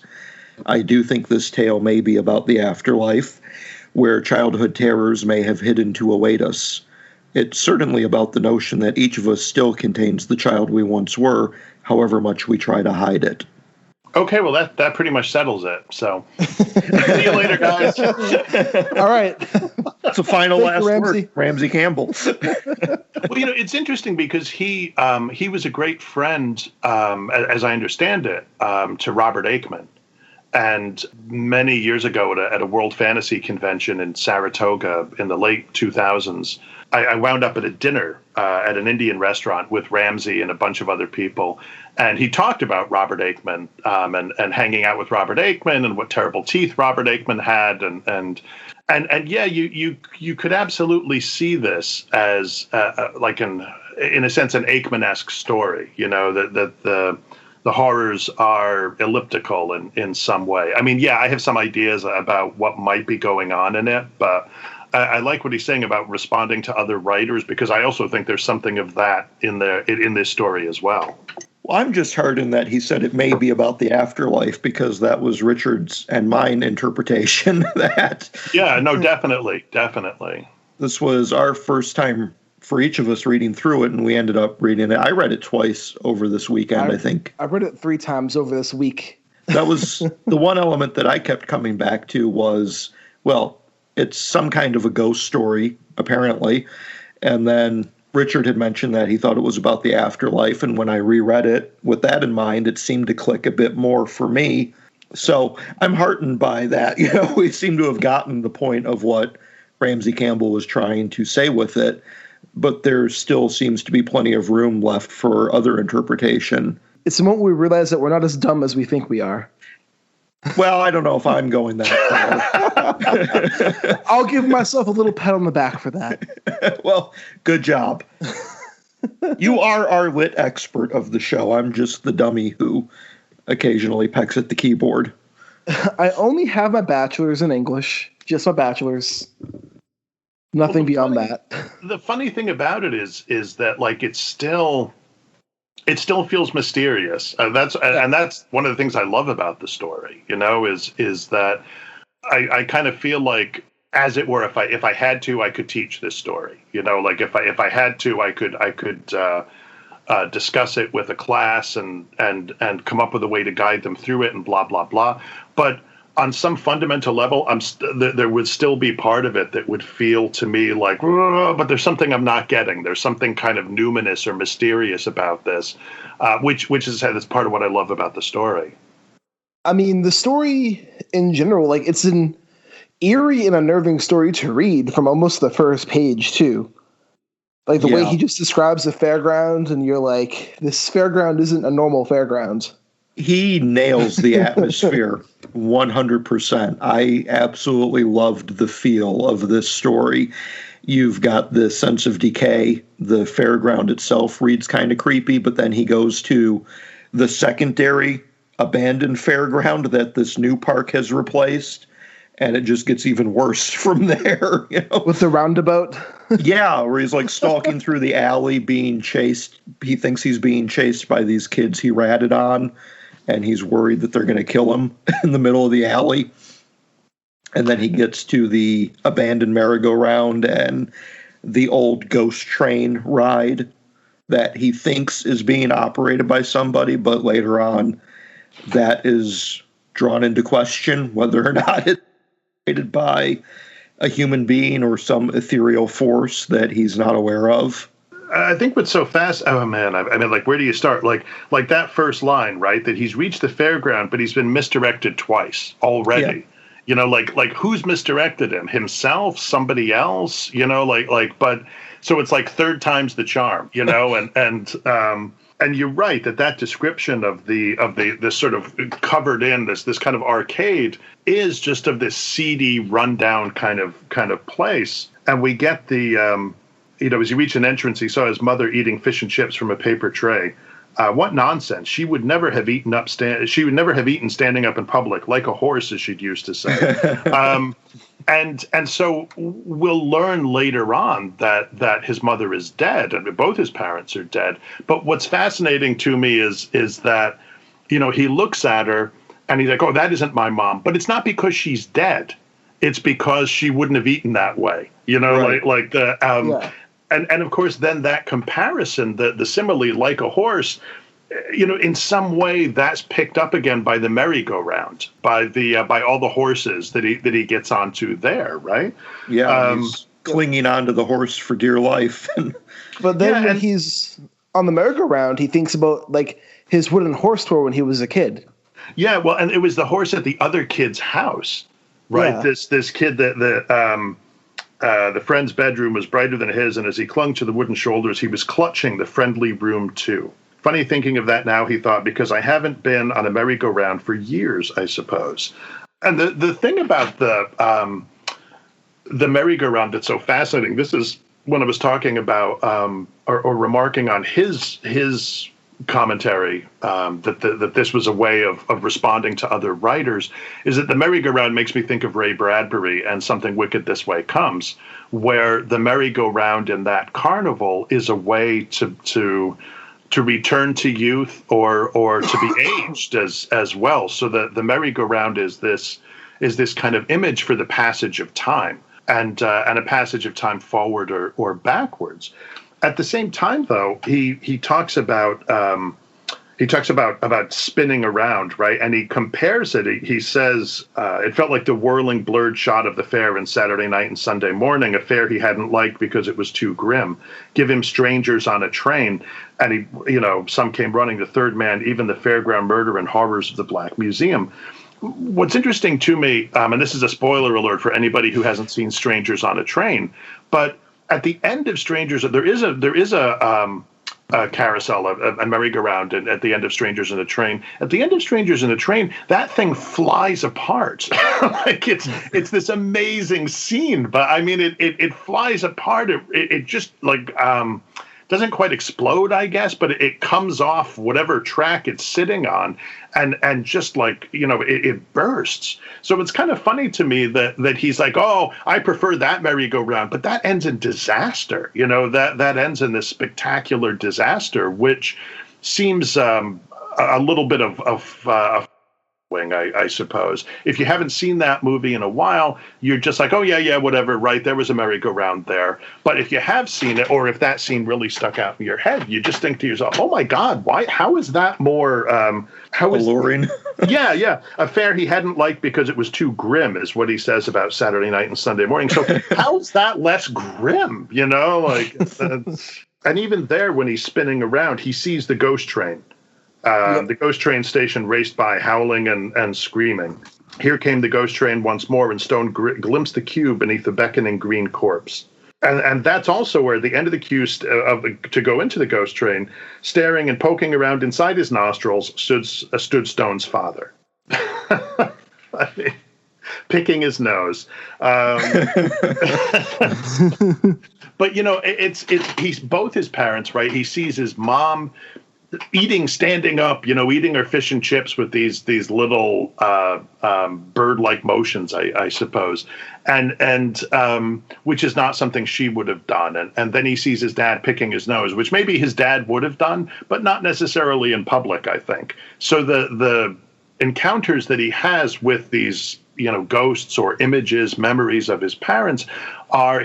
[SPEAKER 3] I do think this tale may be about the afterlife, where childhood terrors may have hidden to await us. It's certainly about the notion that each of us still contains the child we once were, however much we try to hide it.
[SPEAKER 4] Okay, well, that pretty much settles it. So, see you later, guys.
[SPEAKER 2] All right.
[SPEAKER 3] That's a final last word, Ramsey Campbell.
[SPEAKER 4] Well, it's interesting because he was a great friend, as I understand it, to Robert Aikman. And many years ago at a World Fantasy Convention in Saratoga in the late 2000s, I wound up at a dinner at an Indian restaurant with Ramsey and a bunch of other people. And he talked about Robert Aikman and hanging out with Robert Aikman and what terrible teeth Robert Aikman had. And yeah, you could absolutely see this as in a sense, an Aikman-esque story, that the horrors are elliptical in some way. I mean, yeah, I have some ideas about what might be going on in it, but I like what he's saying about responding to other writers, because I also think there's something of that in this story as well.
[SPEAKER 3] Well, I'm just heartened that he said it may be about the afterlife, because that was Richard's and mine interpretation.
[SPEAKER 4] Yeah, no, definitely.
[SPEAKER 3] This was our first time for each of us reading through it, and we ended up reading it. I read it twice over this weekend, I think.
[SPEAKER 2] I read it 3 times over this week.
[SPEAKER 3] That was the one element that I kept coming back to was, well, it's some kind of a ghost story, apparently. And then Richard had mentioned that he thought it was about the afterlife, and when I reread it with that in mind, it seemed to click a bit more for me. So I'm heartened by that. We seem to have gotten the point of what Ramsey Campbell was trying to say with it, but there still seems to be plenty of room left for other interpretation.
[SPEAKER 2] It's the moment we realize that we're not as dumb as we think we are.
[SPEAKER 3] Well, I don't know if I'm going that
[SPEAKER 2] far. I'll give myself a little pat on the back for that.
[SPEAKER 3] Well, good job. You are our lit expert of the show. I'm just the dummy who occasionally pecks at the keyboard.
[SPEAKER 2] I only have my bachelor's in English, just my bachelor's. Nothing beyond that.
[SPEAKER 4] The funny thing about it is that it still feels mysterious. That's one of the things I love about the story. Is that I kind of feel like, as it were, if I had to, I could teach this story. If I had to, I could discuss it with a class and come up with a way to guide them through it and blah blah blah. But on some fundamental level, there would still be part of it that would feel to me like, but there's something I'm not getting. There's something kind of numinous or mysterious about this, which is that's part of what I love about the story.
[SPEAKER 2] I mean, the story in general, it's an eerie and unnerving story to read from almost the first page too. The way he just describes the fairground, and you're like, this fairground isn't a normal fairground.
[SPEAKER 3] He nails the atmosphere 100%. I absolutely loved the feel of this story. You've got this sense of decay. The fairground itself reads kind of creepy, but then he goes to the secondary abandoned fairground that this new park has replaced, and it just gets even worse from there.
[SPEAKER 2] With the roundabout?
[SPEAKER 3] Yeah, where he's stalking through the alley being chased. He thinks he's being chased by these kids he ratted on. and he's worried that they're going to kill him in the middle of the alley. And then he gets to the abandoned merry-go-round and the old ghost train ride that he thinks is being operated by somebody, but later on that is drawn into question whether or not it's operated by a human being or some ethereal force that he's not aware of.
[SPEAKER 4] I think what's so fast. Oh man, I mean, like, where do you start? Like that first line, right? That he's reached the fairground, but he's been misdirected twice already. Yeah. You know, like who's misdirected him? Himself? Somebody else? You know, but so it's like third time's the charm. You know, and you're right that description of this sort of covered in this kind of arcade is just of this seedy, rundown kind of place, and we get the. As he reached an entrance, he saw his mother eating fish and chips from a paper tray. What nonsense! She would never have eaten standing up in public, like a horse, as she'd used to say. And so we'll learn later on that his mother is dead, and both his parents are dead. But what's fascinating to me is that, he looks at her and he's like, "Oh, that isn't my mom." But it's not because she's dead; it's because she wouldn't have eaten that way. Right. And of course, then that comparison, the simile, like a horse, in some way that's picked up again by the merry-go-round, by all the horses that he gets onto there, right?
[SPEAKER 3] Yeah, he's clinging onto the horse for dear life.
[SPEAKER 2] But then when he's on the merry-go-round, he thinks about like his wooden horse tour when he was a kid.
[SPEAKER 4] Yeah, well, and it was the horse at the other kid's house, right? Yeah. This kid the friend's bedroom was brighter than his, and as he clung to the wooden shoulders, he was clutching the friendly room too. Funny thinking of that now, he thought, because I haven't been on a merry-go-round for years, I suppose. And the thing about the merry-go-round that's so fascinating, this is when I was talking about or remarking on his commentary that this was a way of responding to other writers, is that the merry-go-round makes me think of Ray Bradbury and Something Wicked This Way Comes, where the merry-go-round in that carnival is a way to return to youth or to be aged as well. So the merry-go-round is this kind of image for the passage of time and a passage of time forward or backwards. At the same time, though, he talks about spinning around, right? And he compares it. He says it felt like the whirling, blurred shot of the fair in Saturday night and Sunday morning, a fair he hadn't liked because it was too grim. Give him strangers on a train, and some came running. The third man, even the fairground murder and horrors of the Black Museum. What's interesting to me, and this is a spoiler alert for anybody who hasn't seen Strangers on a Train, but at the end of Strangers, there is a carousel, a merry-go-round at the end of Strangers in a Train. At the end of Strangers in a Train, that thing flies apart. Like it's this amazing scene, but I mean it flies apart. It just like doesn't quite explode, I guess, but it comes off whatever track it's sitting on, and just like it bursts. So it's kind of funny to me that he's like, oh, I prefer that merry-go-round, but that ends in disaster. That ends in this spectacular disaster, which seems a little bit of wing, I suppose. If you haven't seen that movie in a while, you're just like, oh, yeah, whatever, right, there was a merry-go-round there. But if you have seen it, or if that scene really stuck out in your head, you just think to yourself, oh, my God, how is that more
[SPEAKER 3] alluring?
[SPEAKER 4] Yeah. A fair he hadn't liked because it was too grim is what he says about Saturday night and Sunday morning. So how is that less grim, and even there, when he's spinning around, he sees the ghost train. The ghost train station raced by, howling and screaming. Here came the ghost train once more, and Stone glimpsed the queue beneath the beckoning green corpse. And that's also where the end of the queue to go into the ghost train, staring and poking around inside his nostrils, stood Stone's father. I mean, picking his nose. But he's both his parents, right? He sees his mom standing up, eating her fish and chips with these little bird-like motions, I suppose, and which is not something she would have done. And then he sees his dad picking his nose, which maybe his dad would have done, but not necessarily in public, I think. So the encounters that he has with these, ghosts or images, memories of his parents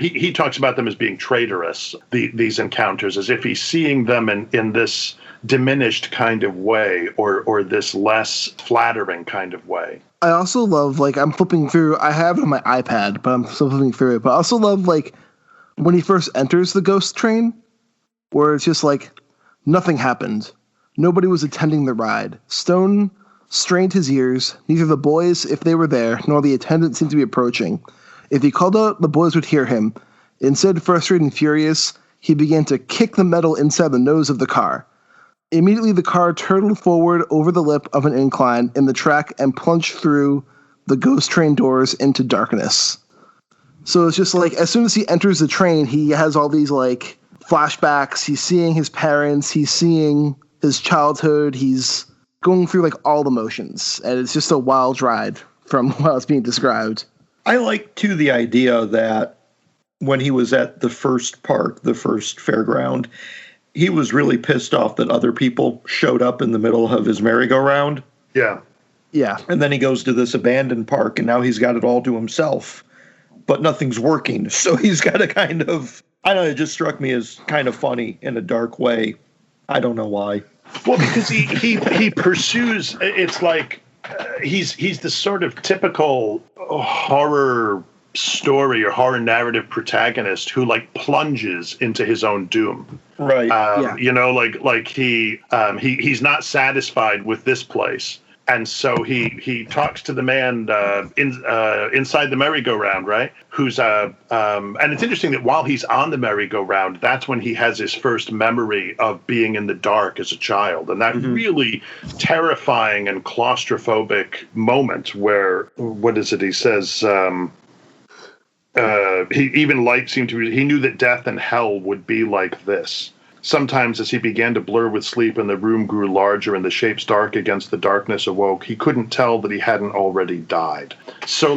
[SPEAKER 4] he talks about them as being traitorous, these encounters, as if he's seeing them in this diminished kind of way or this less flattering kind of way.
[SPEAKER 2] I also love, I'm flipping through, I have it on my iPad, but I'm still flipping through it, but I also love, when he first enters the ghost train, where it's just nothing happened. Nobody was attending the ride. Stone strained his ears. Neither the boys, if they were there, nor the attendant seemed to be approaching. If he called out, the boys would hear him. Instead, frustrated and furious, he began to kick the metal inside the nose of the car. Immediately, the car turtled forward over the lip of an incline in the track and plunged through the ghost train doors into darkness. So it's just as soon as he enters the train, he has all these flashbacks. He's seeing his parents. He's seeing his childhood. He's going through all the motions, and it's just a wild ride from how it's being described.
[SPEAKER 3] I like too the idea that when he was at the first park, the first fairground, he was really pissed off that other people showed up in the middle of his merry-go-round.
[SPEAKER 4] Yeah.
[SPEAKER 2] Yeah.
[SPEAKER 3] And then he goes to this abandoned park, and now he's got it all to himself, but nothing's working. So he's got to kind of, I don't know, it just struck me as kind of funny in a dark way. I don't know why.
[SPEAKER 4] Well, because he pursues, it's he's the sort of typical horror story or horror narrative protagonist who plunges into his own doom.
[SPEAKER 3] Right.
[SPEAKER 4] He's not satisfied with this place. And so he talks to the man inside the merry-go-round, right? Who's and it's interesting that while he's on the merry-go-round, that's when he has his first memory of being in the dark as a child, and that really terrifying and claustrophobic moment where what is it? He says he knew that death and hell would be like this. Sometimes as he began to blur with sleep and the room grew larger and the shapes dark against the darkness awoke, he couldn't tell that he hadn't already died. So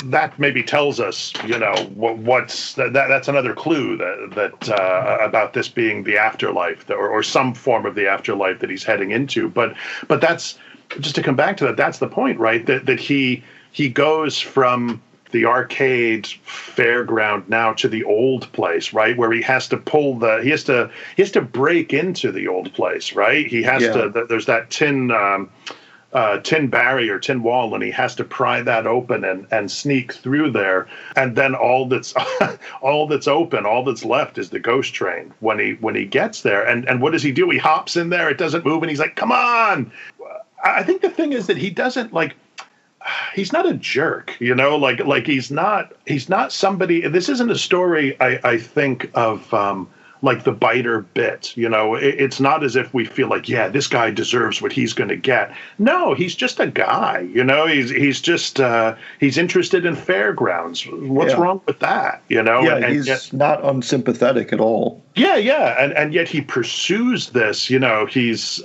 [SPEAKER 4] that maybe tells us, that's another clue that about this being the afterlife or some form of the afterlife that he's heading into. But that's, just to come back to that, that's the point, right? That he goes from the arcade fairground now to the old place, right? Where he has to he has to break into the old place, right? He has to, there's that tin barrier, tin wall, and he has to pry that open and sneak through there. And then all that's open, all that's left is the ghost train when he gets there. And what does he do? He hops in there, it doesn't move, and he's like, come on. I think the thing is that he doesn't he's not a jerk, he's not somebody. This isn't a story I think of the biter bit, it's not as if we feel this guy deserves what he's going to get. No, he's just a guy, he's just he's interested in fairgrounds. What's wrong with that,
[SPEAKER 3] he's not unsympathetic at all.
[SPEAKER 4] And yet he pursues this, he's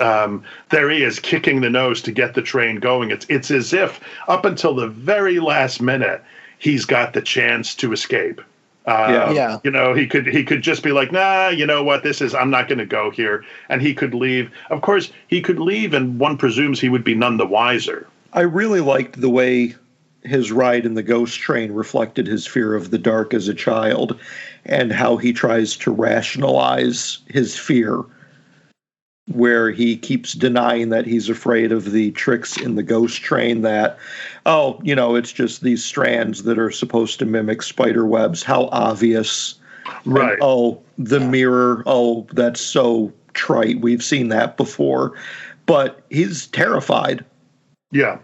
[SPEAKER 4] there he is kicking the nose to get the train going. It's as if up until the very last minute he's got the chance to escape. He could just be nah, you know what, I'm not going to go here. And he could leave. Of course, he could leave, and one presumes he would be none the wiser.
[SPEAKER 3] I really liked the way his ride in the ghost train reflected his fear of the dark as a child and how he tries to rationalize his fear, where he keeps denying that he's afraid of the tricks in the ghost train, that, it's just these strands that are supposed to mimic spider webs. How obvious.
[SPEAKER 4] Right.
[SPEAKER 3] And, the mirror. That's so trite. We've seen that before. But he's terrified.
[SPEAKER 4] Yeah.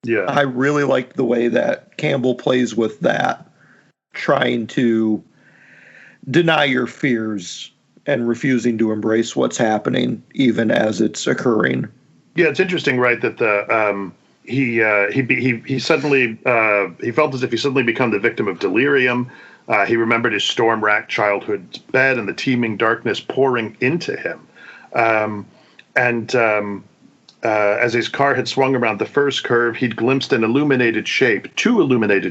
[SPEAKER 4] Yeah.
[SPEAKER 3] I really like the way that Campbell plays with that, trying to deny your fears and refusing to embrace what's happening, even as it's occurring.
[SPEAKER 4] Yeah, it's interesting, right? That he suddenly he felt as if he suddenly become the victim of delirium. He remembered his storm-racked childhood bed and the teeming darkness pouring into him. And as his car had swung around the first curve, he'd glimpsed two illuminated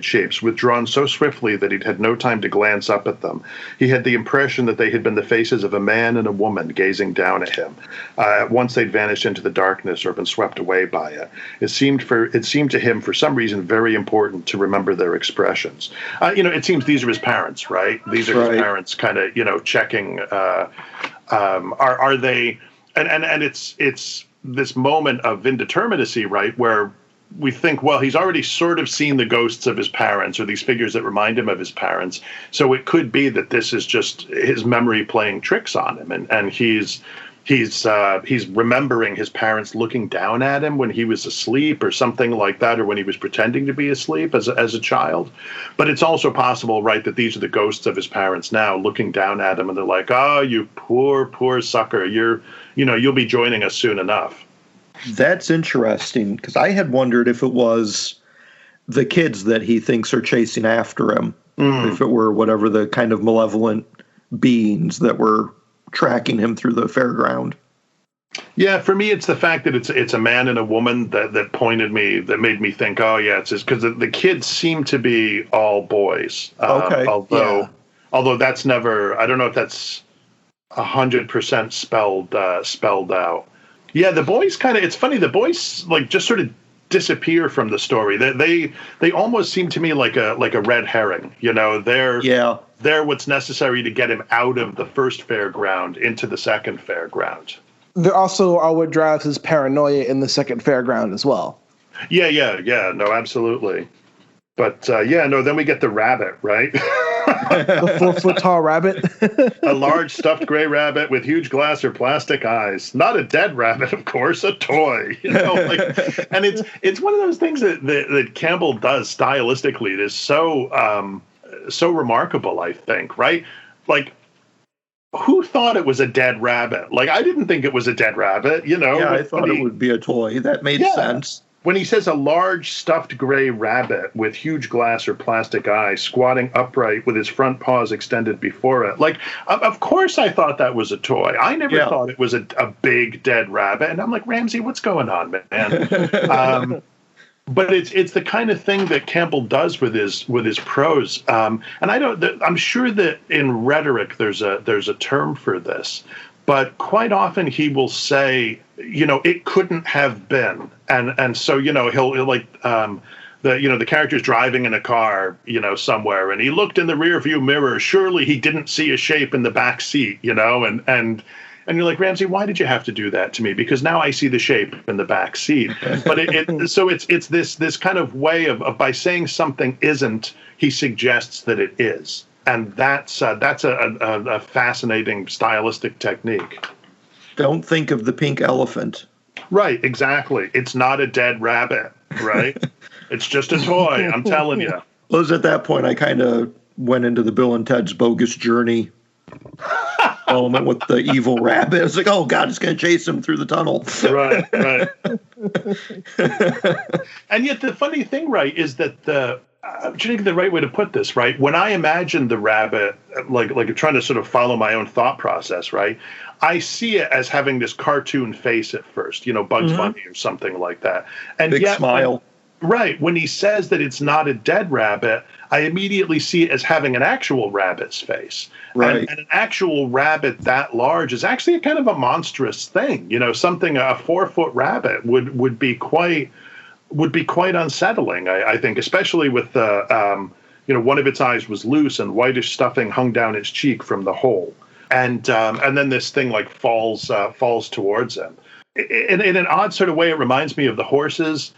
[SPEAKER 4] shapes, withdrawn so swiftly that he'd had no time to glance up at them. He had the impression that they had been the faces of a man and a woman gazing down at him. At once they'd vanished into the darkness or been swept away by it. It seemed to him, for some reason, very important to remember their expressions. It seems these are his parents, right? These are his parents kind of, checking, are they, and it's this moment of indeterminacy, right, where we think, well, he's already sort of seen the ghosts of his parents or these figures that remind him of his parents. So it could be that this is just his memory playing tricks on him, and he's remembering his parents looking down at him when he was asleep or something like that, or when he was pretending to be asleep as a child. But it's also possible, right, that these are the ghosts of his parents now looking down at him, and they're like, "Oh, you poor sucker, you'll be joining us soon enough."
[SPEAKER 3] That's interesting, because I had wondered if it was the kids that he thinks are chasing after him, if it were whatever the kind of malevolent beings that were tracking him through the fairground.
[SPEAKER 4] Yeah, for me, it's the fact that it's a man and a woman that made me think, oh yeah, it's because the kids seem to be all boys.
[SPEAKER 3] Okay.
[SPEAKER 4] Although that's never, I don't know if that's 100% spelled out. Yeah, the boys it's funny. The boys just sort of disappear from the story. They almost seem to me like a red herring. They're what's necessary to get him out of the first fairground into the second fairground.
[SPEAKER 2] There also are what drives his paranoia in the second fairground as well.
[SPEAKER 4] Yeah. No, absolutely. But then we get the rabbit, right?
[SPEAKER 2] The 4-foot tall rabbit.
[SPEAKER 4] A large stuffed gray rabbit with huge glass or plastic eyes. Not a dead rabbit, of course, a toy. And it's one of those things that Campbell does stylistically. It is so remarkable, I think, right? Who thought it was a dead rabbit? I didn't think it was a dead rabbit,
[SPEAKER 3] Yeah, I thought it would be a toy. That made sense.
[SPEAKER 4] When he says a large stuffed gray rabbit with huge glass or plastic eyes squatting upright with his front paws extended before it. Of course I thought that was a toy. I never thought it was a big dead rabbit. And I'm like, Ramsey, what's going on, man? But it's the kind of thing that Campbell does with his prose. And I'm sure that in rhetoric there's a term for this. But quite often he will say, it couldn't have been. And so, he'll the character's driving in a car, somewhere, and he looked in the rear view mirror. Surely he didn't see a shape in the back seat, and you're like, Ramsey, why did you have to do that to me? Because now I see the shape in the back seat. But it's this kind of way of by saying something isn't, he suggests that it is. And that's a fascinating stylistic technique.
[SPEAKER 3] Don't think of the pink elephant.
[SPEAKER 4] Right, exactly. It's not a dead rabbit, right? It's just a toy, I'm telling you.
[SPEAKER 3] Well, it was at that point I kind of went into the Bill and Ted's Bogus Journey element with the evil rabbit. It's like, oh, God, it's going to chase him through the tunnel.
[SPEAKER 4] Right. And yet the funny thing, right, is that I'm trying to think the right way to put this, right? When I imagine the rabbit, like trying to sort of follow my own thought process, right? I see it as having this cartoon face at first, Bugs Bunny or something like that. And
[SPEAKER 3] big smile.
[SPEAKER 4] When he says that it's not a dead rabbit, I immediately see it as having an actual rabbit's face.
[SPEAKER 3] Right.
[SPEAKER 4] And an actual rabbit that large is actually kind of a monstrous thing. Something, a 4-foot rabbit would be quite unsettling, I think, especially with one of its eyes was loose and whitish stuffing hung down its cheek from the hole. And then this thing falls towards him. In an odd sort of way, it reminds me of the horses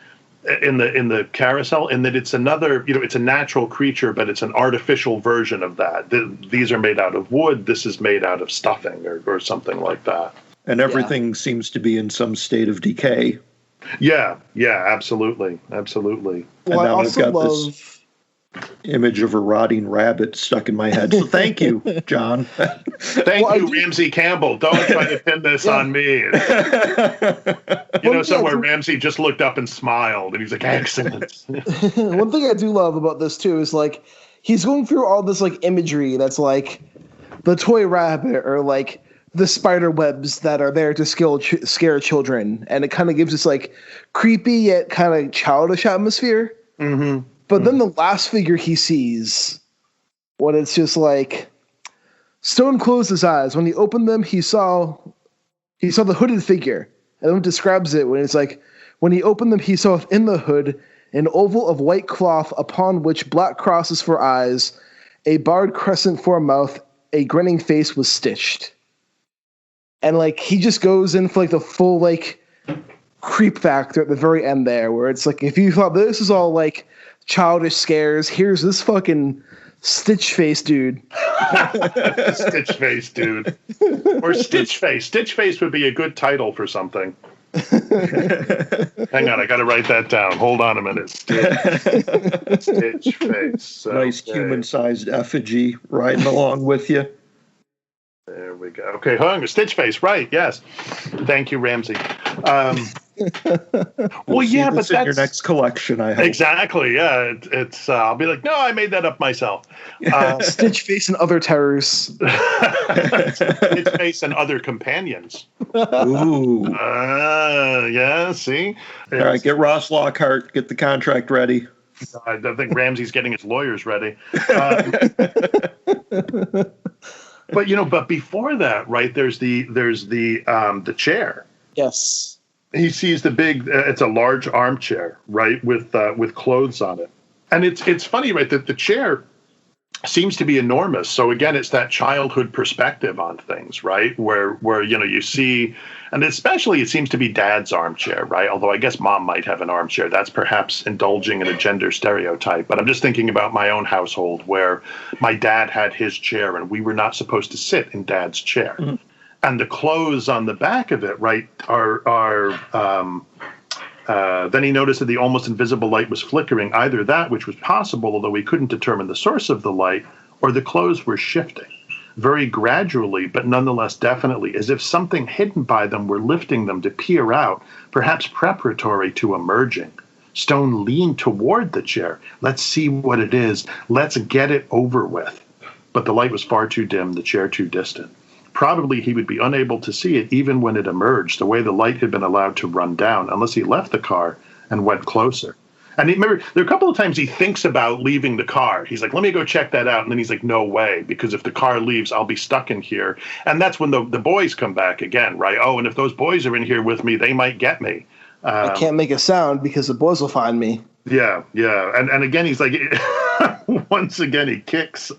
[SPEAKER 4] in the carousel, in that it's another, it's a natural creature, but it's an artificial version of that. These are made out of wood. This is made out of stuffing or something like that.
[SPEAKER 3] And everything seems to be in some state of decay.
[SPEAKER 4] Yeah, absolutely.
[SPEAKER 2] Well,
[SPEAKER 3] and now I've got this image of a rotting rabbit stuck in my head. So thank you, John.
[SPEAKER 4] Thank you, Ramsey Campbell. Don't try to pin this on me. Somewhere Ramsey just looked up and smiled, and he's like, excellent.
[SPEAKER 2] One thing I do love about this, too, is, he's going through all this, imagery that's, the toy rabbit or, the spider webs that are there to scare children, and it kind of gives this like creepy yet kind of childish atmosphere.
[SPEAKER 4] Mm-hmm.
[SPEAKER 2] But then the last figure he sees, when it's just like, Stone closed his eyes. When he opened them, he saw the hooded figure, and then it describes it when it's like, when he opened them, he saw in the hood an oval of white cloth upon which black crosses for eyes, a barred crescent for a mouth, a grinning face was stitched. And like he just goes in for like the full like creep factor at the very end there, where it's like, if you thought this is all like childish scares, here's this fucking Stitch Face dude.
[SPEAKER 4] Stitch Face dude. Or Stitch Face. Stitch Face would be a good title for something. Hang on, I got to write that down. Hold on a minute. Stitch Face. Okay.
[SPEAKER 3] Nice human-sized effigy riding along with you.
[SPEAKER 4] There we go. Okay, hung Stitch Face. Right? Yes. Thank you, Ramsey. Well, yeah, but that's
[SPEAKER 3] in your next collection. I hope.
[SPEAKER 4] Exactly. Yeah, it's. I'll be like, no, I made that up myself.
[SPEAKER 2] Stitch Face and Other Terrors.
[SPEAKER 4] Stitch Face and Other Companions.
[SPEAKER 3] Ooh.
[SPEAKER 4] Yeah. See.
[SPEAKER 3] All right, get Ross Lockhart. Get the contract ready.
[SPEAKER 4] I think Ramsey's getting his lawyers ready. But before that, right? There's the chair.
[SPEAKER 2] Yes.
[SPEAKER 4] He sees the big. It's a large armchair, right, with clothes on it, and it's funny, right, that the chair seems to be enormous. So again, it's that childhood perspective on things, right, where you see, and especially it seems to be Dad's armchair, right. Although I guess Mom might have an armchair. That's perhaps indulging in a gender stereotype. But I'm just thinking about my own household where my dad had his chair, and we were not supposed to sit in Dad's chair. Mm-hmm. And the clothes on the back of it, right, are then he noticed that the almost invisible light was flickering, either that, which was possible, although he couldn't determine the source of the light, or the clothes were shifting, very gradually, but nonetheless definitely, as if something hidden by them were lifting them to peer out, perhaps preparatory to emerging. Stone leaned toward the chair. Let's see what it is. Let's get it over with. But the light was far too dim, the chair too distant. Probably he would be unable to see it even when it emerged, the way the light had been allowed to run down, unless he left the car and went closer. And remember, there are a couple of times he thinks about leaving the car. He's like, let me go check that out. And then he's like, no way, because if the car leaves, I'll be stuck in here. And that's when the boys come back again, right? Oh, and if those boys are in here with me, they might get me.
[SPEAKER 2] I can't make a sound because the boys will find me.
[SPEAKER 4] Yeah. And again, he's like, once again, he kicks.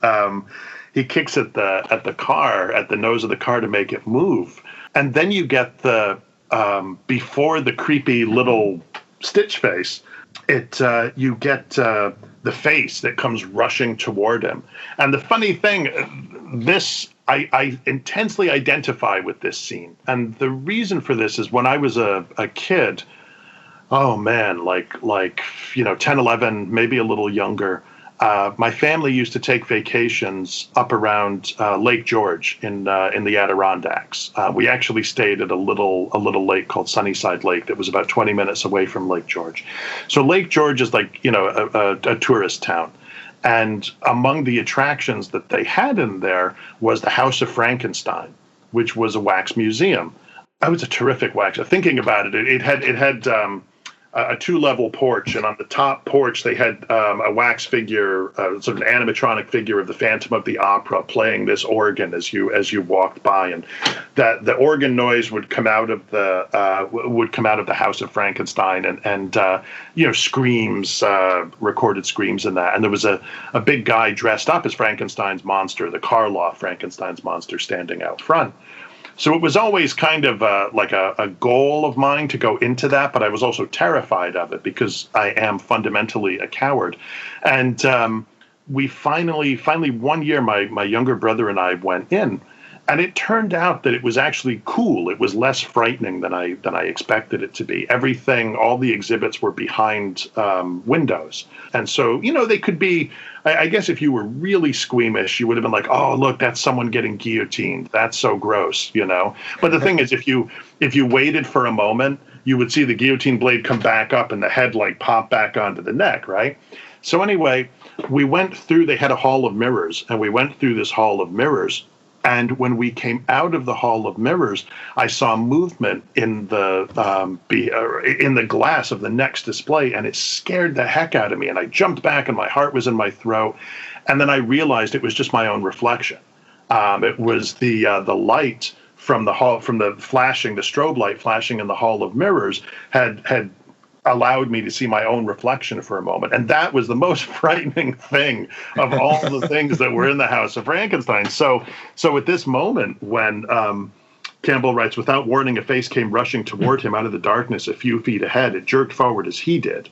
[SPEAKER 4] He kicks at the car, at the nose of the car to make it move. And then you get the, before the creepy little Stitch Face, you get the face that comes rushing toward him. And the funny thing, I intensely identify with this scene. And the reason for this is when I was a kid, oh man, like 10, 11, maybe a little younger, my family used to take vacations up around Lake George in the Adirondacks. We actually stayed at a little lake called Sunnyside Lake that was about 20 minutes away from Lake George. So Lake George is like a tourist town, and among the attractions that they had in there was the House of Frankenstein, which was a wax museum. It was a terrific wax. Thinking about it, it had a 2-level porch, and on the top porch they had a wax figure, sort of an animatronic figure of the Phantom of the Opera playing this organ as you walked by, and that the organ noise would come out of the House of Frankenstein, and screams, recorded screams in that, and there was a big guy dressed up as Frankenstein's monster, the Karloff Frankenstein's monster, standing out front. So it was always kind of like a goal of mine to go into that, but I was also terrified of it because I am fundamentally a coward. And we finally one year, my younger brother and I went in, and it turned out that it was actually cool. It was less frightening than I expected it to be. Everything, all the exhibits were behind windows. And so, they could be, I guess if you were really squeamish, you would have been like, oh, look, that's someone getting guillotined. That's so gross, But the thing is, if you waited for a moment, you would see the guillotine blade come back up and the head like pop back onto the neck, right? So anyway, we went through, they had a hall of mirrors, and we went through this hall of mirrors. And when we came out of the Hall of Mirrors, I saw movement in the glass of the next display, and it scared the heck out of me. And I jumped back, and my heart was in my throat. And then I realized it was just my own reflection. It was the light from the strobe light flashing in the Hall of Mirrors had allowed me to see my own reflection for a moment. And that was the most frightening thing of all the things that were in the House of Frankenstein. So at this moment when Campbell writes, without warning, a face came rushing toward him out of the darkness a few feet ahead. It jerked forward as he did.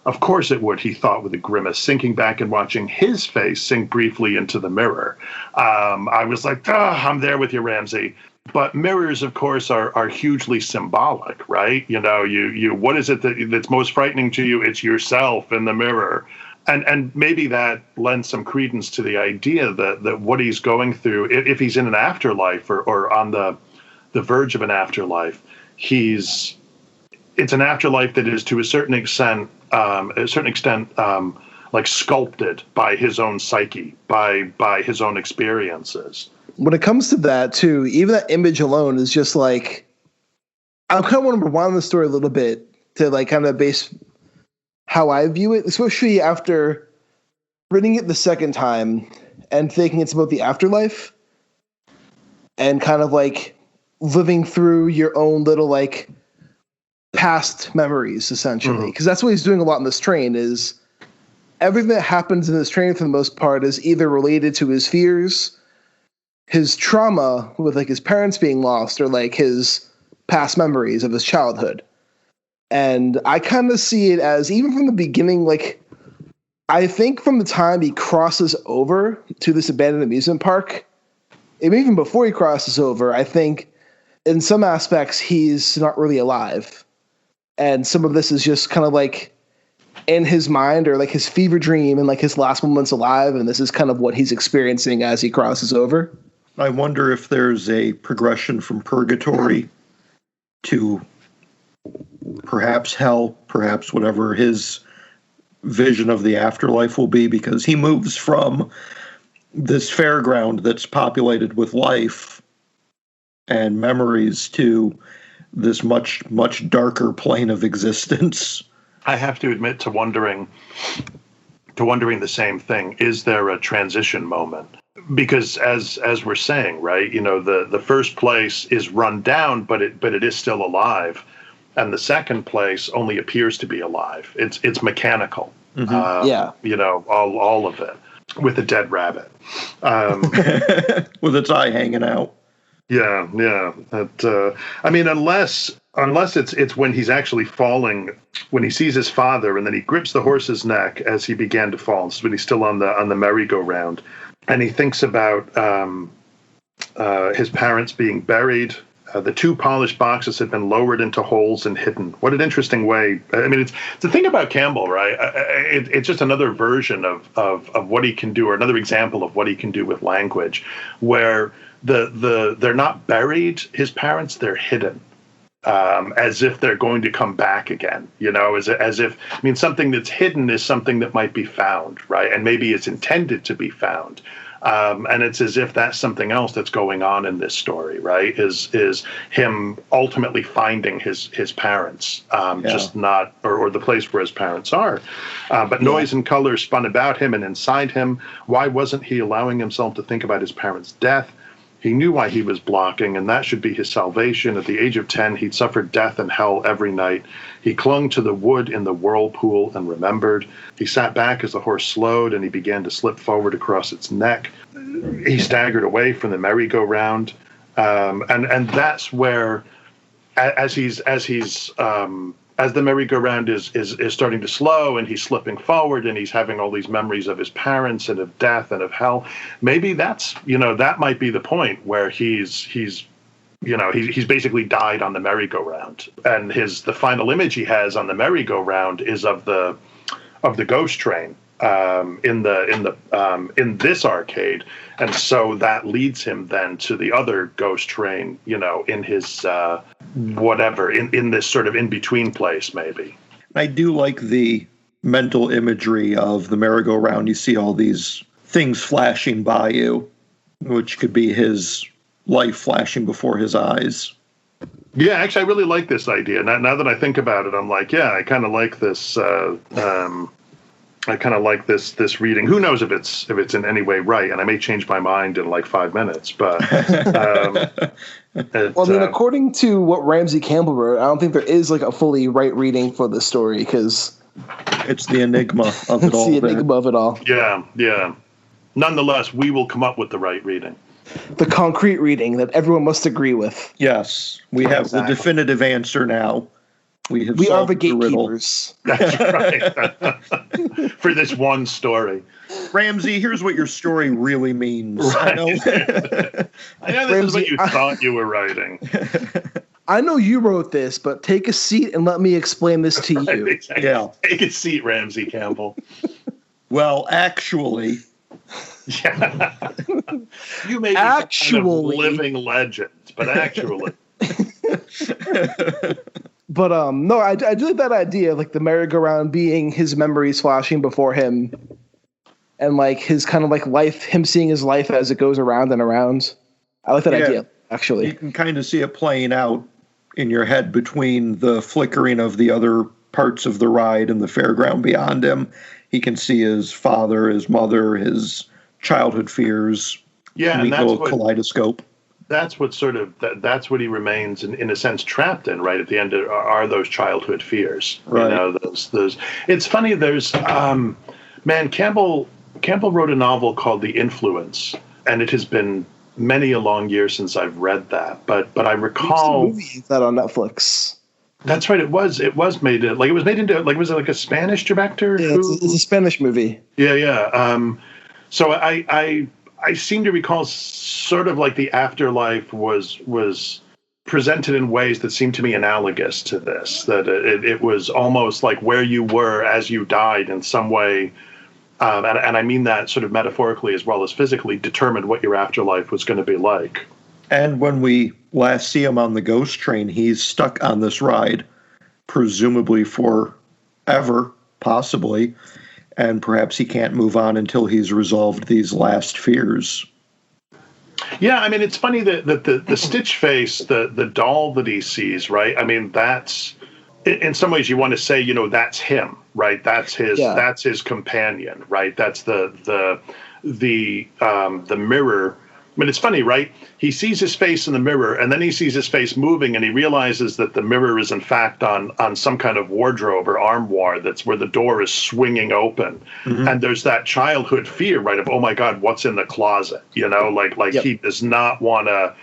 [SPEAKER 4] Of course it would, he thought with a grimace, sinking back and watching his face sink briefly into the mirror. I was like, I'm there with you, Ramsey. But mirrors, of course, are hugely symbolic, right? You know, you what is it that's most frightening to you? It's yourself in the mirror. And maybe that lends some credence to the idea that what he's going through, if he's in an afterlife or on the verge of an afterlife, it's an afterlife that is to a certain extent like sculpted by his own psyche, by his own experiences.
[SPEAKER 2] When it comes to that, too, even that image alone is just like, I kind of want to rewind the story a little bit to like kind of base how I view it, especially after reading it the second time and thinking it's about the afterlife and kind of like living through your own little like past memories, essentially. Because that's what he's doing a lot in this train is everything that happens in this train for the most part is either related to his fears, his trauma with like his parents being lost, or like his past memories of his childhood. And I kind of see it as, even from the beginning, like I think from the time he crosses over to this abandoned amusement park, even before he crosses over, I think in some aspects he's not really alive. And some of this is just kind of like in his mind or like his fever dream and like his last moments alive. And this is kind of what he's experiencing as he crosses over.
[SPEAKER 3] I wonder if there's a progression from purgatory to perhaps hell, perhaps whatever his vision of the afterlife will be, because he moves from this fairground that's populated with life and memories to this much, much darker plane of existence.
[SPEAKER 4] I have to admit to wondering the same thing. Is there a transition moment? Because as we're saying, right, you know, the first place is run down, but it is still alive, and the second place only appears to be alive. It's mechanical. You know, all of it with a dead rabbit,
[SPEAKER 3] with its eye hanging out.
[SPEAKER 4] Yeah. That, I mean, unless it's when he's actually falling, when he sees his father, and then he grips the horse's neck as he began to fall. This is when he's still on the merry-go-round. And he thinks about his parents being buried. The two polished boxes had been lowered into holes and hidden. What an interesting way. I mean, it's the thing about Campbell, right? It's just another version of what he can do, or another example of what he can do with language, where they're not buried, his parents, they're hidden. As if they're going to come back again, you know, as if, I mean, something that's hidden is something that might be found, right? And maybe it's intended to be found. And it's as if that's something else that's going on in this story, right? Is him ultimately finding his parents, just not, or the place where his parents are. But noise and color spun about him and inside him. Why wasn't he allowing himself to think about his parents' death? He knew why he was blocking, and that should be his salvation. At the age of 10, he'd suffered death and hell every night. He clung to the wood in the whirlpool and remembered. He sat back as the horse slowed, and he began to slip forward across its neck. He staggered away from the merry-go-round, and that's where, as the merry-go-round is starting to slow, and he's slipping forward, and he's having all these memories of his parents and of death and of hell. Maybe that's, you know, that might be the point where he's basically died on the merry-go-round, and the final image he has on the merry-go-round is of the ghost train in this arcade, and so that leads him then to the other ghost train, you know, in his whatever, in this sort of in-between place, maybe.
[SPEAKER 3] I do like the mental imagery of the merry-go-round. You see all these things flashing by you, which could be his life flashing before his eyes.
[SPEAKER 4] Yeah, actually, I really like this idea. Now that I think about it, I'm like, yeah, I kind of like this. I kind of like this reading. Who knows if it's in any way right? And I may change my mind in like 5 minutes. But
[SPEAKER 2] well, I mean, according to what Ramsey Campbell wrote, I don't think there is like a fully right reading for the story because
[SPEAKER 3] it's the enigma of it all.
[SPEAKER 2] It's the enigma of it all.
[SPEAKER 4] Yeah, yeah. Nonetheless, we will come up with the right reading.
[SPEAKER 2] The concrete reading that everyone must agree with.
[SPEAKER 3] Yes, we have the definitive answer now. We
[SPEAKER 2] are the gatekeepers.
[SPEAKER 4] That's right. For this one story.
[SPEAKER 3] Ramsey, here's what your story really means.
[SPEAKER 4] Right.
[SPEAKER 3] I know
[SPEAKER 4] this Ramsey, is what you thought you were writing.
[SPEAKER 2] I know you wrote this, but take a seat and let me explain this to you.
[SPEAKER 4] Exactly.
[SPEAKER 3] Yeah.
[SPEAKER 4] Take a seat, Ramsey Campbell.
[SPEAKER 3] Well, actually...
[SPEAKER 4] Yeah. You may be some kind of living legend, but actually...
[SPEAKER 2] But no, I do like that idea of like the merry-go-round being his memories flashing before him, and like his kind of like life, him seeing his life as it goes around and around. I like that idea, actually.
[SPEAKER 3] You can kind of see it playing out in your head between the flickering of the other parts of the ride and the fairground beyond him. He can see his father, his mother, his childhood fears.
[SPEAKER 4] Yeah, and that's what,
[SPEAKER 3] kaleidoscope.
[SPEAKER 4] That's what sort of that's what he remains in a sense trapped in, right? At the end are those childhood fears.
[SPEAKER 3] Right.
[SPEAKER 4] You know, those. It's funny. There's Campbell wrote a novel called The Influence, and it has been many a long year since I've read that. But I recall
[SPEAKER 2] movie that on Netflix.
[SPEAKER 4] That's right. It was made into was it like a Spanish director?
[SPEAKER 2] Yeah, it's a Spanish movie.
[SPEAKER 4] Yeah. So I seem to recall sort of like the afterlife was presented in ways that seemed to me analogous to this, that it was almost like where you were as you died in some way, and I mean that sort of metaphorically as well as physically, determined what your afterlife was going to be like.
[SPEAKER 3] And when we last see him on the ghost train, he's stuck on this ride, presumably forever, possibly. And perhaps he can't move on until he's resolved these last fears.
[SPEAKER 4] Yeah, I mean, it's funny that the Stitch face, the doll that he sees, right? I mean, that's in some ways you want to say, you know, that's him, right? That's his companion, right? That's the mirror. I mean, it's funny, right? He sees his face in the mirror, and then he sees his face moving, and he realizes that the mirror is, in fact, on some kind of wardrobe or armoire that's where the door is swinging open. Mm-hmm. And there's that childhood fear, right, of, oh, my God, what's in the closet? You know, like yep. He does not want to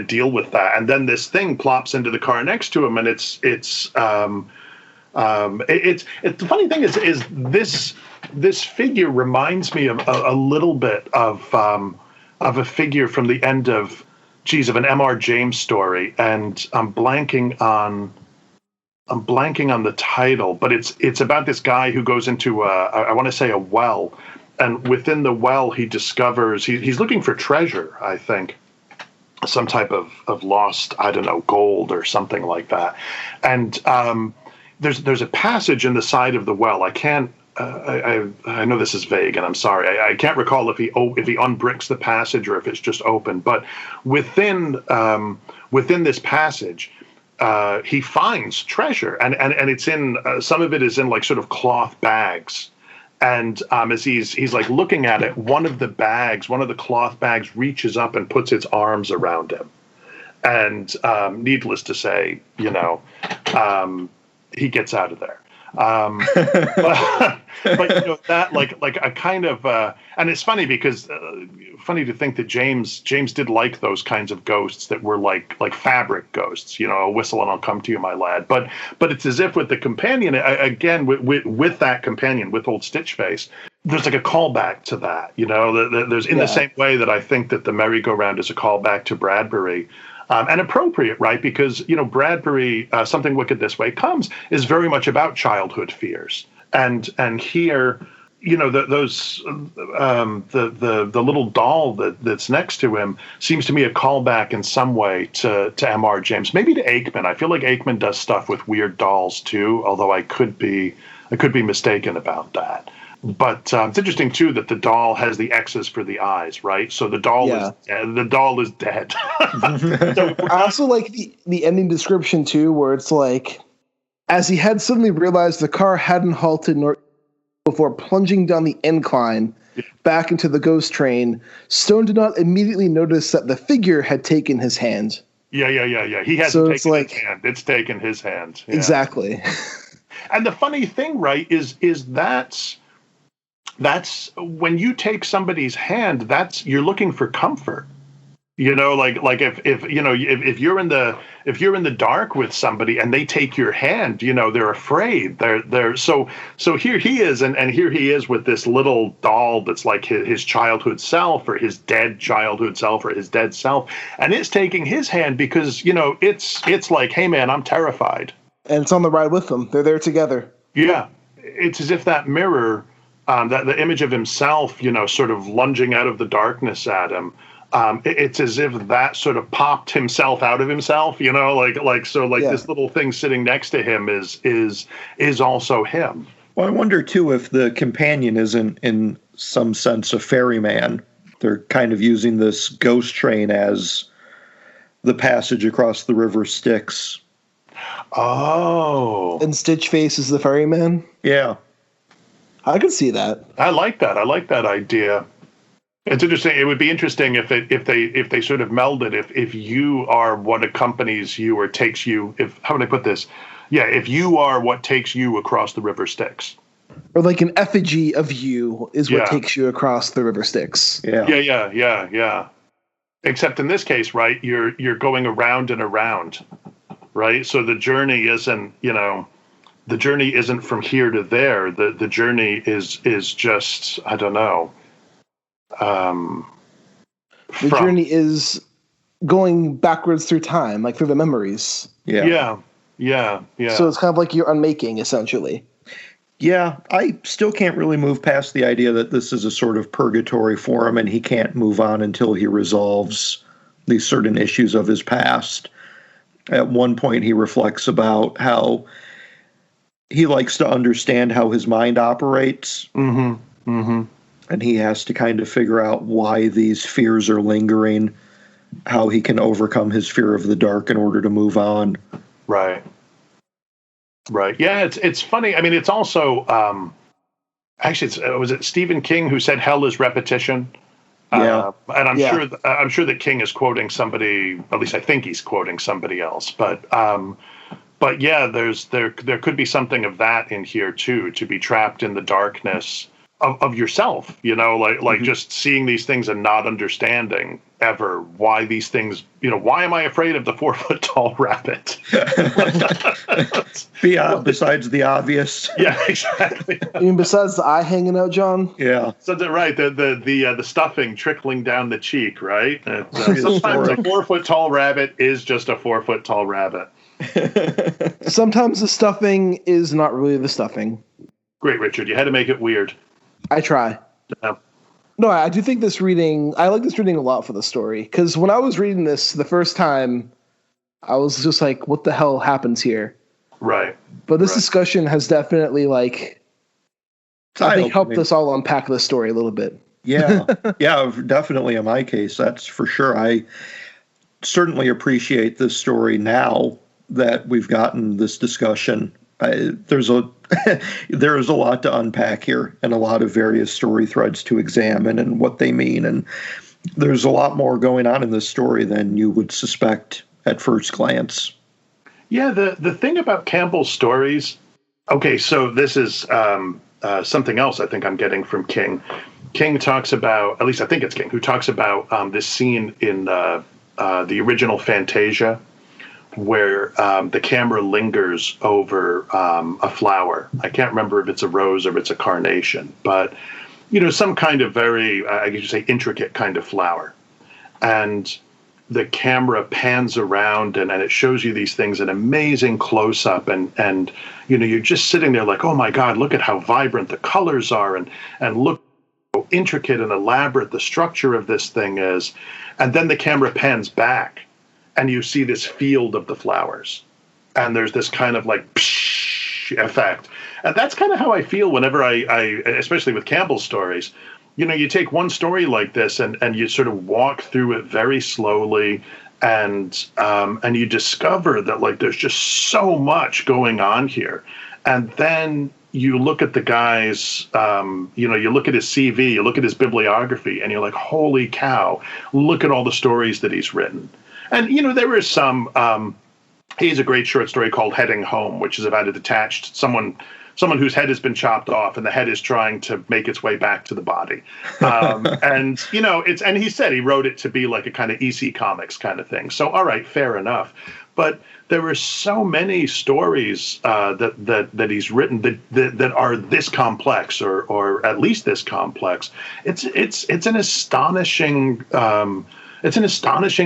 [SPEAKER 4] deal with that. And then this thing plops into the car next to him, and it's the funny thing is this figure reminds me of a little bit of a figure from the end of an M.R. James story, and I'm blanking on the title, but it's about this guy who goes into I want to say a well, and within the well he discovers he's looking for treasure, I think, some type of lost, I don't know, gold or something like that, and there's a passage in the side of the well. I can't. I know this is vague, and I'm sorry. I can't recall if he unbricks the passage or if it's just open. But within this passage, he finds treasure, and it's in some of it is in like sort of cloth bags. And as he's like looking at it, one of the cloth bags reaches up and puts its arms around him, and needless to say, you know, he gets out of there. But you know, that like a kind of and it's funny because funny to think that James did like those kinds of ghosts that were like fabric ghosts, you know, a whistle and I'll come to you, my lad. But it's as if with the companion again with that companion, with old Stitchface, there's like a callback to that, you know. There's in the same way that I think that the merry-go-round is a callback to Bradbury. And appropriate, right? Because, you know, Bradbury, Something Wicked This Way Comes, is very much about childhood fears. And here, you know, the little doll that's next to him seems to me a callback in some way to M.R. James, maybe to Aikman. I feel like Aikman does stuff with weird dolls too, although I could be I could be mistaken about that. But it's interesting too that the doll has the X's for the eyes, right? So the doll is dead. So,
[SPEAKER 2] I also like the ending description too, where it's like, as he had suddenly realized the car hadn't halted nor before plunging down the incline back into the ghost train, Stone did not immediately notice that the figure had taken his hand.
[SPEAKER 4] Yeah. He hasn't taken his hand. It's taken his hand. Yeah.
[SPEAKER 2] Exactly.
[SPEAKER 4] And the funny thing, right, is that's when you take somebody's hand, you're looking for comfort. You know, like if you're in the dark with somebody and they take your hand, you know, they're afraid. They're so here he is, and here he is with this little doll that's like his childhood self, or his dead childhood self, or his dead self, and it's taking his hand because, you know, it's like, hey man, I'm terrified. And
[SPEAKER 2] it's on the ride with them. They're there together.
[SPEAKER 4] Yeah. It's as if that mirror, that the image of himself, you know, sort of lunging out of the darkness at him, it's as if that sort of popped himself out of himself, you know, this little thing sitting next to him is also him.
[SPEAKER 3] Well, I wonder too if the companion isn't in some sense a ferryman. They're kind of using this ghost train as the passage across the river Styx.
[SPEAKER 4] Oh.
[SPEAKER 2] And Stitchface is the ferryman?
[SPEAKER 3] Yeah.
[SPEAKER 2] I could see that.
[SPEAKER 4] I like that. I like that idea. It's interesting. It would be interesting if they sort of melded. If you are what accompanies you or takes you. How would I put this? Yeah, if you are what takes you across the river Styx.
[SPEAKER 2] Or like an effigy of you is what takes you across the river Styx.
[SPEAKER 4] Yeah. Except in this case, right? You're going around and around, right? So the journey isn't, you know, the journey isn't from here to there. The journey is just, I don't know.
[SPEAKER 2] The journey is going backwards through time, like through the memories.
[SPEAKER 4] Yeah.
[SPEAKER 2] So it's kind of like you're unmaking, essentially.
[SPEAKER 3] Yeah, I still can't really move past the idea that this is a sort of purgatory for him, and he can't move on until he resolves these certain issues of his past. At one point, he reflects about how he likes to understand how his mind operates. And he has to kind of figure out why these fears are lingering, how he can overcome his fear of the dark in order to move on.
[SPEAKER 4] Right. Yeah, it's funny. I mean, it's also actually, was it Stephen King who said hell is repetition?
[SPEAKER 3] Yeah.
[SPEAKER 4] And I'm sure that King is quoting somebody. At least I think he's quoting somebody else. But yeah, there could be something of that in here too. To be trapped in the darkness of yourself, you know, like just seeing these things and not understanding ever why these things, you know, why am I afraid of the 4-foot tall rabbit?
[SPEAKER 3] Besides the obvious.
[SPEAKER 4] Yeah, exactly.
[SPEAKER 2] I mean, besides the eye hanging out, John?
[SPEAKER 3] Yeah.
[SPEAKER 4] So right, the stuffing trickling down the cheek, right? Sometimes a 4-foot tall rabbit is just a 4-foot tall rabbit.
[SPEAKER 2] Sometimes the stuffing is not really the stuffing.
[SPEAKER 4] Great, Richard. You had to make it weird.
[SPEAKER 2] I try.
[SPEAKER 4] Yeah.
[SPEAKER 2] No, I do think I like this reading a lot for the story. Because when I was reading this the first time, I was just like, what the hell happens here?
[SPEAKER 4] Right.
[SPEAKER 2] But this discussion has definitely, like, I think helped us all unpack the story a little bit.
[SPEAKER 3] Yeah. Yeah, definitely in my case, that's for sure. I certainly appreciate this story now that we've gotten this discussion. There is a lot to unpack here and a lot of various story threads to examine and what they mean. And there's a lot more going on in this story than you would suspect at first glance.
[SPEAKER 4] Yeah, the thing about Campbell's stories, okay, so this is something else I think I'm getting from King. King talks about, at least I think it's King, who talks about this scene in the original Fantasia, where the camera lingers over a flower. I can't remember if it's a rose or if it's a carnation, but, you know, some kind of very, I guess you say, intricate kind of flower. And the camera pans around and it shows you these things in amazing close-up. And you know, you're just sitting there like, oh, my God, look at how vibrant the colors are and look how intricate and elaborate the structure of this thing is. And then the camera pans back. And you see this field of the flowers. And there's this kind of like, psh, effect. And that's kind of how I feel whenever I especially with Campbell's stories. You take one story like this and you sort of walk through it very slowly, and you discover that like there's just so much going on here. And then you look at the guy's, you look at his CV, you look at his bibliography, and you're like, holy cow, look at all the stories that he's written. And, there is some, he has a great short story called Heading Home, which is about a detached, someone whose head has been chopped off and the head is trying to make its way back to the body. And, and he said he wrote it to be like a kind of EC Comics kind of thing. So, all right, fair enough. But there were so many stories that he's written that are this complex, or at least this complex. It's an astonishing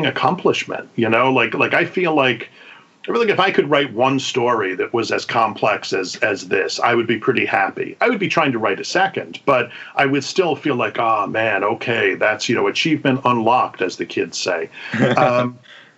[SPEAKER 4] accomplishment. Like I feel like if I could write one story that was as complex as this, I would be pretty happy. I would be trying to write a second, but I would still feel like, oh man, okay, that's achievement unlocked, as the kids say.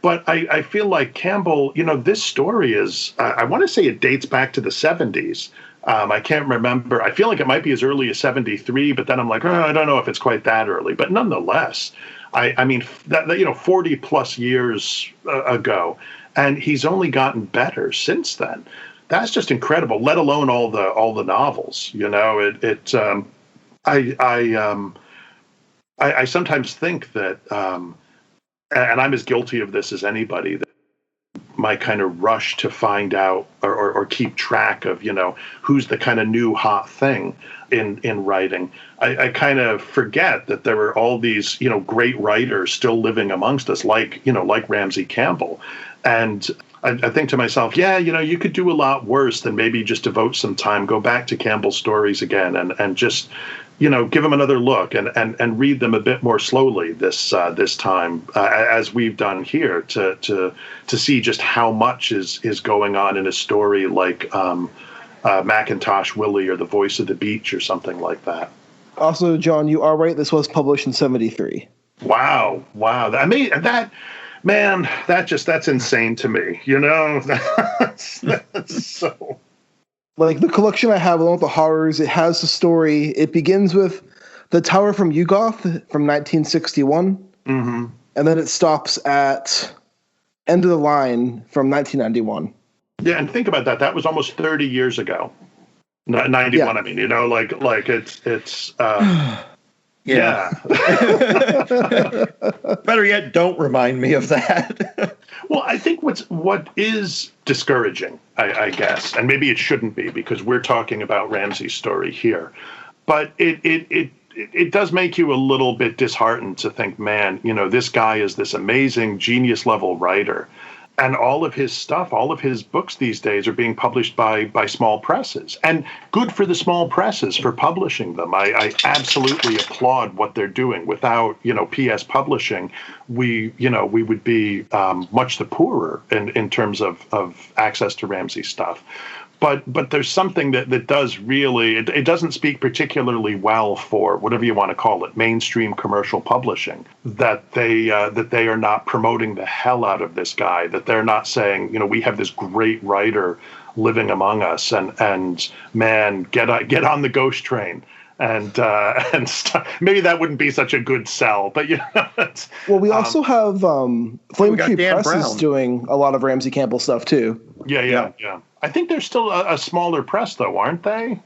[SPEAKER 4] But I feel like Campbell, this story is, I want to say it dates back to the 70s. I can't remember. I feel like it might be as early as 73, but then I'm like, I don't know if it's quite that early. But nonetheless, I mean, that 40 plus years ago, and he's only gotten better since then. That's just incredible, let alone all the novels. I sometimes think that, and I'm as guilty of this as anybody, that my kind of rush to find out or keep track of, who's the kind of new hot thing in writing. I kind of forget that there were all these, great writers still living amongst us, like Ramsey Campbell. And I think to myself, you could do a lot worse than maybe just devote some time, go back to Campbell's stories again and just, give them another look and read them a bit more slowly this time, as we've done here, to see just how much is going on in a story like Macintosh Willie or The Voice of the Beach or something like that.
[SPEAKER 2] Also, John, you are right. This was published in 73.
[SPEAKER 4] Wow. I mean, that's insane to me. That's so.
[SPEAKER 2] Like the collection I have, along with the horrors, it has the story. It begins with The Tower from Yugoth from 1961. Mm-hmm. And then it stops at End of the Line from 1991.
[SPEAKER 4] Yeah, and think about that. That was almost 30 years ago. 91, yeah. I mean, like it's yeah.
[SPEAKER 3] Better yet, don't remind me of that.
[SPEAKER 4] Well, I think what is discouraging, I guess, and maybe it shouldn't be because we're talking about Ramsey's story here, but it does make you a little bit disheartened to think, man, this guy is this amazing genius level writer. And all of his stuff, all of his books these days are being published by small presses. And good for the small presses for publishing them. I absolutely applaud what they're doing. Without, PS Publishing, we would be much the poorer in terms of access to Ramsey stuff. But there's something that does really, it doesn't speak particularly well for whatever you want to call it, mainstream commercial publishing, that they are not promoting the hell out of this guy, that they're not saying, we have this great writer living among us, and man, get on the ghost train. And maybe that wouldn't be such a good sell, but
[SPEAKER 2] well, we also have Flame Tree Press is doing a lot of Ramsey Campbell stuff too.
[SPEAKER 4] Yeah. I think they're still a smaller press, though, aren't they?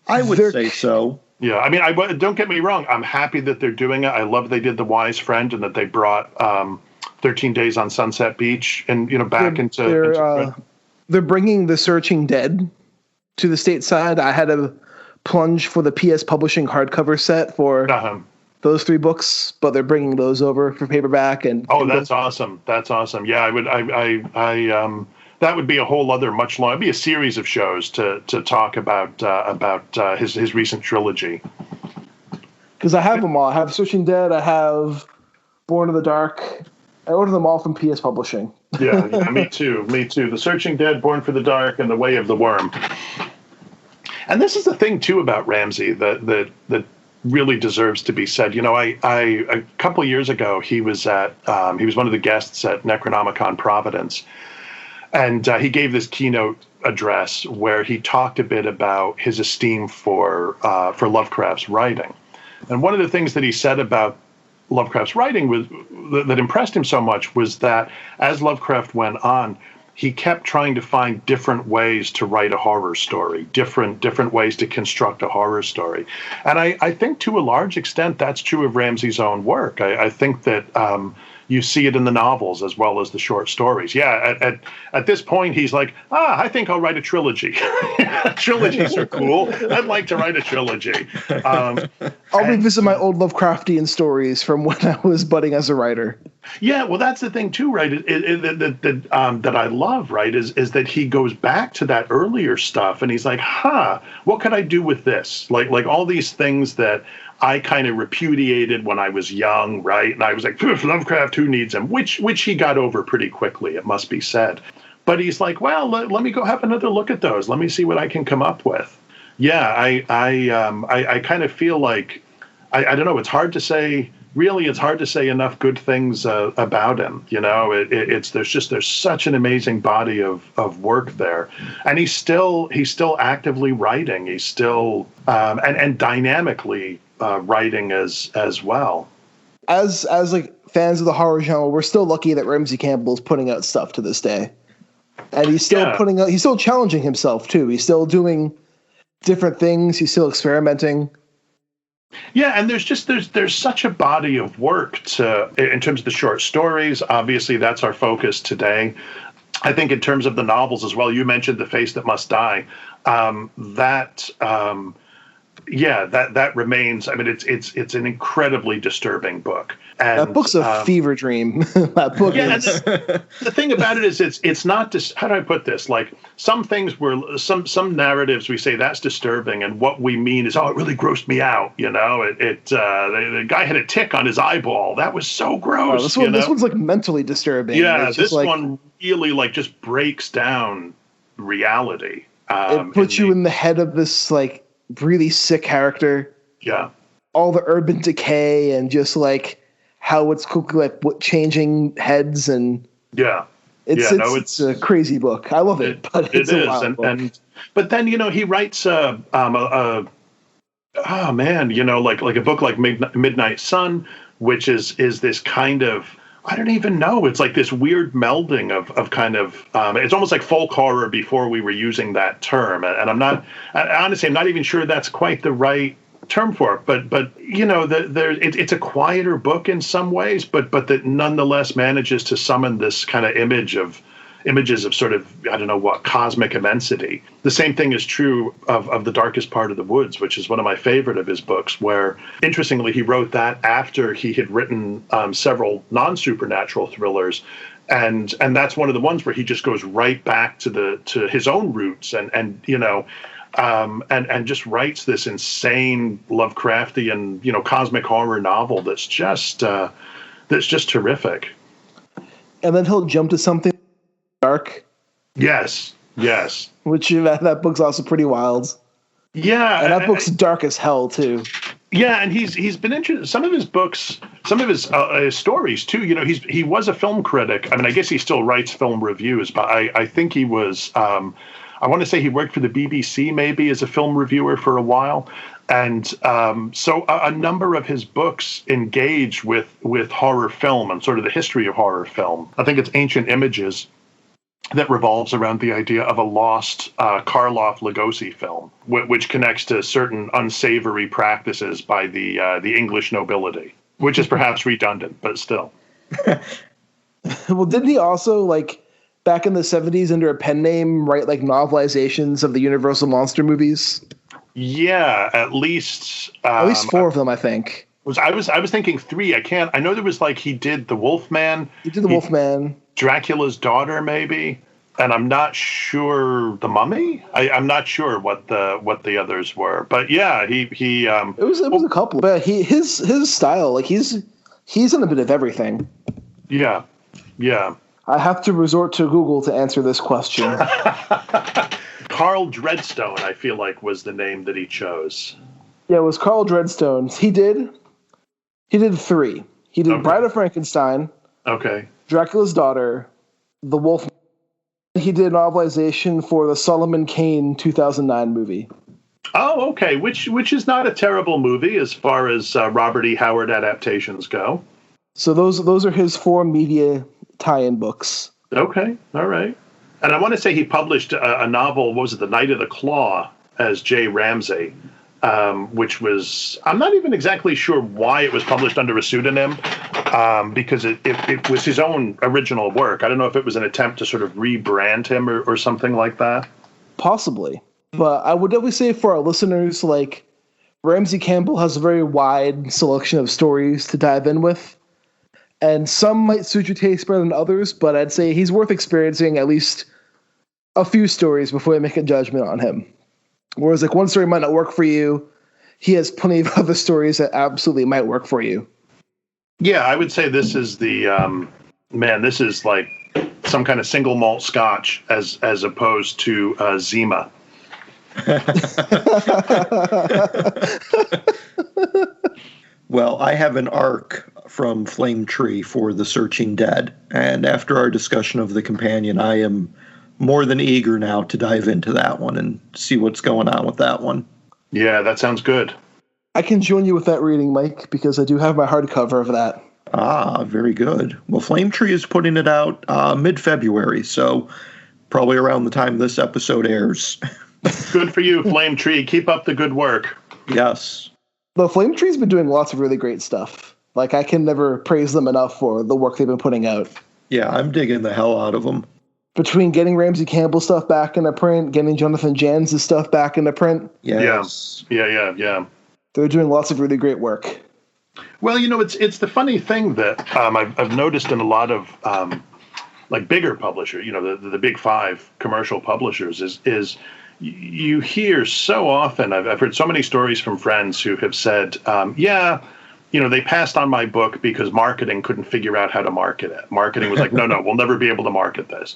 [SPEAKER 3] I would say so.
[SPEAKER 4] Yeah, I mean, don't get me wrong. I'm happy that they're doing it. I love they did The Wise Friend and that they brought 13 Days on Sunset Beach and back into.
[SPEAKER 2] They're bringing The Searching Dead to the stateside. I had a plunge for the PS Publishing hardcover set for those 3 books, but they're bringing those over for paperback. And
[SPEAKER 4] that's awesome. That's awesome. Yeah, that would be a whole other much longer. It'd be a series of shows to talk about his recent trilogy.
[SPEAKER 2] Because I have them all. I have Searching Dead. I have Born in the Dark. I ordered them all from PS Publishing.
[SPEAKER 4] yeah, me too. The Searching Dead, Born for the Dark, and The Way of the Worm. And this is the thing too about Ramsey that really deserves to be said. A couple of years ago he was one of the guests at Necronomicon Providence. And he gave this keynote address where he talked a bit about his esteem for Lovecraft's writing. And one of the things that he said about Lovecraft's writing that impressed him so much was that as Lovecraft went on, he kept trying to find different ways to write a horror story, different ways to construct a horror story. And I think to a large extent that's true of Ramsey's own work. I think that you see it in the novels as well as the short stories. Yeah, at this point, he's like, I think I'll write a trilogy. Trilogies are cool. I'd like to write a trilogy.
[SPEAKER 2] I'll revisit my old Lovecraftian stories from when I was budding as a writer.
[SPEAKER 4] Yeah, well, that's the thing too, right? That I love, right, is that he goes back to that earlier stuff, and he's like, what could I do with this? Like all these things that I kind of repudiated when I was young, right? And I was like, Lovecraft, who needs him? Which he got over pretty quickly, it must be said. But he's like, well, let me go have another look at those. Let me see what I can come up with. Yeah, I kind of feel like, I don't know, it's hard to say. Really, it's hard to say enough good things about him. You know, there's such an amazing body of work there, and he's still actively writing. He's still and dynamically writing as well.
[SPEAKER 2] As like fans of the horror genre, we're still lucky that Ramsey Campbell is putting out stuff to this day, and he's still putting out. He's still challenging himself too. He's still doing different things. He's still experimenting.
[SPEAKER 4] Yeah, and there's such a body of work in terms of the short stories. Obviously, that's our focus today. I think in terms of the novels as well, you mentioned The Face That Must Die. That remains. I mean, it's an incredibly disturbing book. And
[SPEAKER 2] that book's a fever dream. That book.
[SPEAKER 4] Yeah, is. The thing about it is, it's not. How do I put this? Like some things some narratives we say that's disturbing, and what we mean is, it really grossed me out. You know, the guy had a tick on his eyeball. That was so gross.
[SPEAKER 2] This one's like mentally disturbing.
[SPEAKER 4] Yeah, this one really like just breaks down reality.
[SPEAKER 2] It puts you in the head of this like really sick character.
[SPEAKER 4] Yeah.
[SPEAKER 2] All the urban decay and just like how it's changing heads and it's a crazy book. I love it, but it's a wild book.
[SPEAKER 4] But then he writes like a book like Midnight Sun, which is this kind of, I don't even know. It's like this weird melding of kind of it's almost like folk horror before we were using that term, and I'm not even sure that's quite the right term for it, but it's a quieter book in some ways, but that nonetheless manages to summon this kind of images of sort of, I don't know what, cosmic immensity. The same thing is true of The Darkest Part of the Woods, which is one of my favorite of his books, where interestingly he wrote that after he had written several non-supernatural thrillers. And that's one of the ones where he just goes right back to his own roots and just writes this insane Lovecraftian, cosmic horror novel that's just terrific.
[SPEAKER 2] And then he'll jump to something dark.
[SPEAKER 4] Yes.
[SPEAKER 2] Which that book's also pretty wild.
[SPEAKER 4] Yeah,
[SPEAKER 2] and that book's dark as hell too.
[SPEAKER 4] Yeah, and he's been interested. Some of his books, some of his stories too. He was a film critic. I mean, I guess he still writes film reviews, but I think he was. I want to say he worked for the BBC maybe as a film reviewer for a while. And so a number of his books engage with horror film and sort of the history of horror film. I think it's Ancient Images that revolves around the idea of a lost Karloff Lugosi film, which connects to certain unsavory practices by the English nobility, which is perhaps redundant, but still.
[SPEAKER 2] Well, didn't he also, back in the 70s under a pen name, write novelizations of the Universal Monster movies?
[SPEAKER 4] Yeah, at least
[SPEAKER 2] 4 of them, I think.
[SPEAKER 4] I was thinking 3. I know there was he did the Wolfman.
[SPEAKER 2] He did the Wolfman.
[SPEAKER 4] Dracula's Daughter, maybe, and I'm not sure the Mummy. I'm not sure what the others were, but yeah, he. It
[SPEAKER 2] was a couple, but his style, he's in a bit of everything.
[SPEAKER 4] Yeah.
[SPEAKER 2] I have to resort to Google to answer this question.
[SPEAKER 4] Carl Dreadstone, I feel like, was the name that he chose.
[SPEAKER 2] Yeah, it was Carl Dreadstone. He did 3. He did Bride of Frankenstein.
[SPEAKER 4] Okay.
[SPEAKER 2] Dracula's Daughter, The Wolf, he did a novelization for the Solomon Kane 2009 movie.
[SPEAKER 4] Oh, okay. Which is not a terrible movie as far as Robert E. Howard adaptations go.
[SPEAKER 2] So those are his 4 media tie-in books.
[SPEAKER 4] Okay, all right. And I want to say he published a novel, what was it, The Night of the Claw, as J. Ramsey, which was, I'm not even exactly sure why it was published under a pseudonym, because it was his own original work. I don't know if it was an attempt to sort of rebrand him or something like that.
[SPEAKER 2] Possibly. But I would definitely say for our listeners, like, Ramsey Campbell has a very wide selection of stories to dive in with. And some might suit your taste better than others, but I'd say he's worth experiencing at least a few stories before you make a judgment on him. Whereas, like, one story might not work for you, he has plenty of other stories that absolutely might work for you.
[SPEAKER 4] Yeah, I would say this is the, this is like some kind of single malt scotch as opposed to Zima.
[SPEAKER 3] Well, I have an arc from Flame Tree for The Searching Dead, and after our discussion of The Companion, I am more than eager now to dive into that one and see what's going on with that one.
[SPEAKER 4] Yeah, that sounds good.
[SPEAKER 2] I can join you with that reading, Mike, because I do have my hardcover of that.
[SPEAKER 3] Ah, very good. Well, Flame Tree is putting it out mid-February, so probably around the time this episode airs.
[SPEAKER 4] Good for you, Flame Tree. Keep up the good work.
[SPEAKER 3] Yes.
[SPEAKER 2] The Flame Tree's been doing lots of really great stuff. Like, I can never praise them enough for the work they've been putting out.
[SPEAKER 3] Yeah, I'm digging the hell out of them.
[SPEAKER 2] Between getting Ramsey Campbell stuff back into print, getting Jonathan Jan's stuff back into print.
[SPEAKER 3] Yes.
[SPEAKER 4] Yeah.
[SPEAKER 2] They're doing lots of really great work.
[SPEAKER 4] Well, it's the funny thing that I've noticed in a lot of like bigger publishers, the big 5 commercial publishers is you hear so often, I've heard so many stories from friends who have said, they passed on my book because marketing couldn't figure out how to market it. Marketing was like, no, we'll never be able to market this.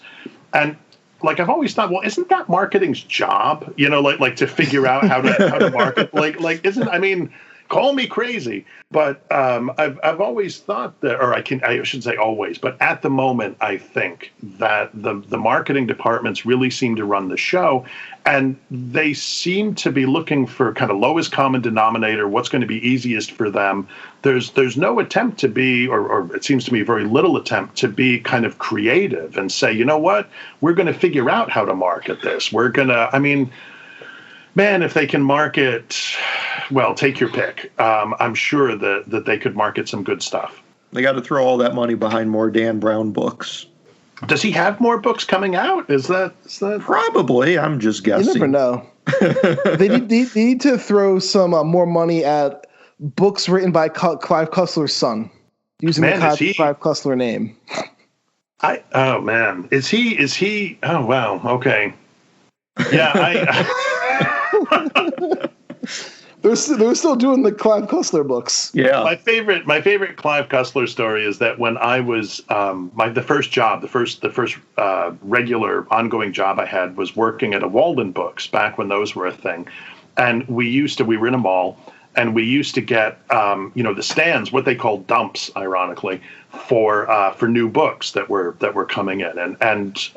[SPEAKER 4] And like, I've always thought, well, isn't that marketing's job? Like to figure out how to market, call me crazy, but I've always thought that, or I shouldn't say always, but at the moment, I think that the marketing departments really seem to run the show, and they seem to be looking for kind of lowest common denominator, what's going to be easiest for them. There's no attempt to be, or it seems to me very little attempt to be kind of creative and say, you know what, we're going to figure out how to market this. We're going to, man, if they can market, well, take your pick. I'm sure that they could market some good stuff.
[SPEAKER 3] They got to throw all that money behind more Dan Brown books.
[SPEAKER 4] Does he have more books coming out? Is that
[SPEAKER 3] Probably? I'm just guessing.
[SPEAKER 2] You never know. they need to throw some more money at books written by Clive Cussler's son, using the Clive Cussler name.
[SPEAKER 4] Oh man, is he? Oh wow, okay. Yeah,
[SPEAKER 2] They're still doing the Clive Cussler books.
[SPEAKER 3] Yeah.
[SPEAKER 4] My favorite Clive Cussler story is that when I was the first regular ongoing job I had was working at a Walden Books back when those were a thing, and we were in a mall, and we used to get the stands, what they call dumps, ironically, for new books that were coming in, and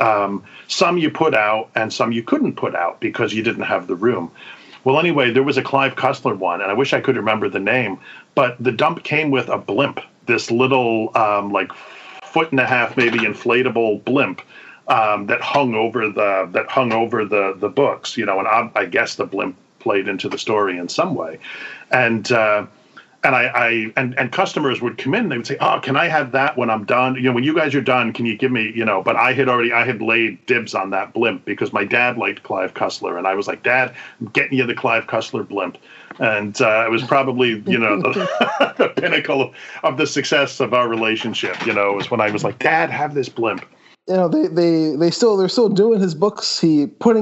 [SPEAKER 4] some you put out and some you couldn't put out because you didn't have the room. Well, anyway, there was a Clive Cussler one, and I wish I could remember the name, but the dump came with a blimp, this little 1.5 maybe inflatable blimp that hung over the books, and I guess the blimp played into the story in some way, and customers would come in, they would say, "Oh, can I have that when I'm done? When you guys are done, can you give me, but I had laid dibs on that blimp because my dad liked Clive Cussler, and I was like, Dad, I'm getting you the Clive Cussler blimp." And it was probably, the pinnacle of the success of our relationship, was when I was like, Dad, have this blimp.
[SPEAKER 2] They're still doing his books. They put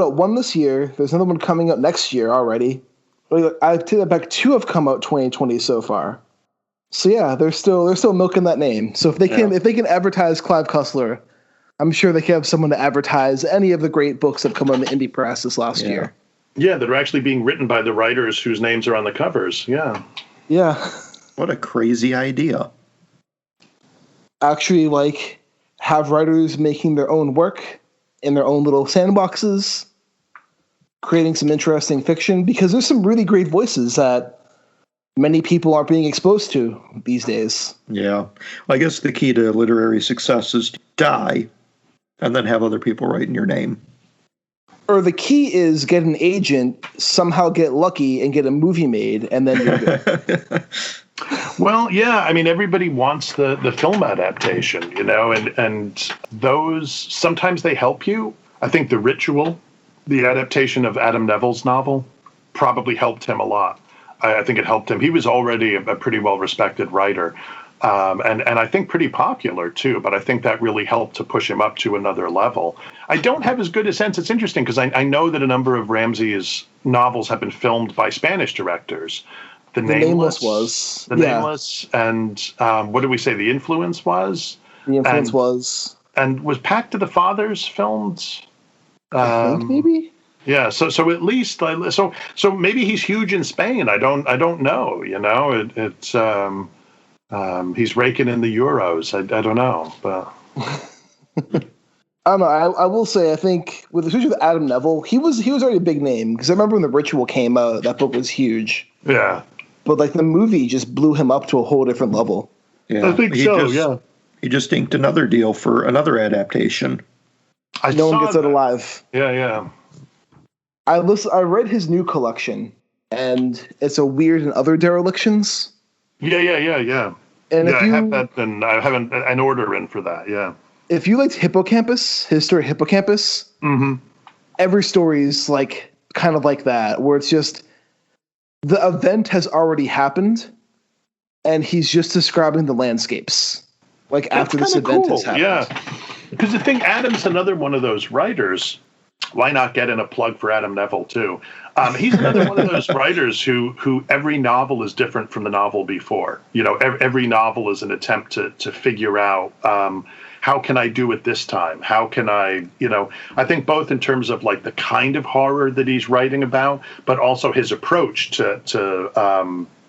[SPEAKER 2] out one this year. There's another one coming out next year already. I take that back. 2 have come out 2020 so far. So yeah, they're still milking that name. So if they can advertise Clive Cussler, I'm sure they can have someone to advertise any of the great books that come on the indie press this last year.
[SPEAKER 4] Yeah, that are actually being written by the writers whose names are on the covers. Yeah.
[SPEAKER 3] Yeah. What a crazy idea.
[SPEAKER 2] Actually, have writers making their own work in their own little sandboxes, creating some interesting fiction, because there's some really great voices that many people aren't being exposed to these days.
[SPEAKER 3] Yeah. Well, I guess the key to literary success is to die and then have other people write in your name.
[SPEAKER 2] Or the key is get an agent, somehow get lucky and get a movie made, and then you're good.
[SPEAKER 4] Well, yeah, I mean, everybody wants the film adaptation, you know, and those, sometimes they help you. I think The Ritual, the adaptation of Adam Neville's novel, probably helped him a lot. I think it helped him. He was already a pretty well-respected writer, and I think pretty popular, too, but I think that really helped to push him up to another level. I don't have as good a sense. It's interesting, because I know that a number of Ramsey's novels have been filmed by Spanish directors. The Nameless was. The Nameless, and what did we say? The Influence was?
[SPEAKER 2] The Influence was.
[SPEAKER 4] And was Pact of the Fathers filmed?
[SPEAKER 2] I think maybe?
[SPEAKER 4] Yeah, so at least so maybe he's huge in Spain. I don't know. You know, it's he's raking in the euros. I don't know, but
[SPEAKER 2] I don't know. I will say I think especially with Adam Neville, he was already a big name, because I remember when The Ritual came out, that book was huge.
[SPEAKER 4] Yeah,
[SPEAKER 2] but like the movie just blew him up to a whole different level.
[SPEAKER 3] Yeah,
[SPEAKER 4] I think so.
[SPEAKER 3] He just inked another deal for another adaptation.
[SPEAKER 2] No one gets out alive.
[SPEAKER 4] Yeah.
[SPEAKER 2] I read his new collection, and it's a Weird and Other Derelictions.
[SPEAKER 4] Yeah.
[SPEAKER 2] And
[SPEAKER 4] I have that, and I have an order in for that. Yeah.
[SPEAKER 2] If you liked Hippocampus, his story Hippocampus, every story is like kind of like that, where it's just the event has already happened, and he's just describing the landscapes, like after this event has happened.
[SPEAKER 4] Yeah, because the thing, Adam's another one of those writers. Why not get in a plug for Adam Neville too? He's another one of those writers who every novel is different from the novel before. You know, every novel is an attempt to figure out how can I do it this time? How can I, you know, I think both in terms of like the kind of horror that he's writing about, but also his approach to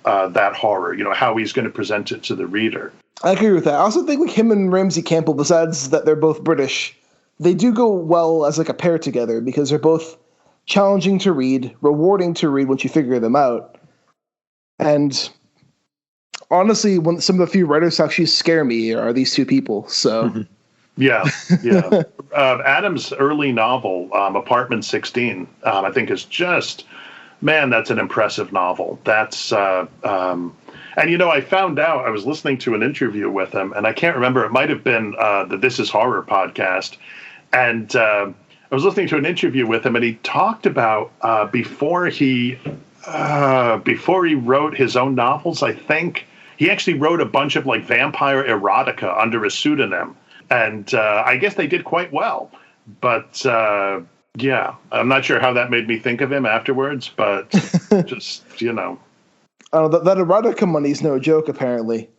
[SPEAKER 4] that horror, you know, how he's going to present it to the reader.
[SPEAKER 2] I agree with that. I also think like him and Ramsey Campbell, besides that they're both British, they do go well as like a pair together, because they're both challenging to read, rewarding to read once you figure them out. And honestly, when some of the few writers who actually scare me are these two people. So
[SPEAKER 4] yeah. Adam's early novel, Apartment 16, I think is just, man, that's an impressive novel. That's and, you know, I found out, I was listening to an interview with him, and I can't remember, it might have been the This Is Horror podcast. And I was listening to an interview with him, and he talked about before he wrote his own novels, I think, he actually wrote a bunch of like vampire erotica under a pseudonym. And I guess they did quite well. But yeah, I'm not sure how that made me think of him afterwards, but just, you know.
[SPEAKER 2] That erotica money's no joke, apparently.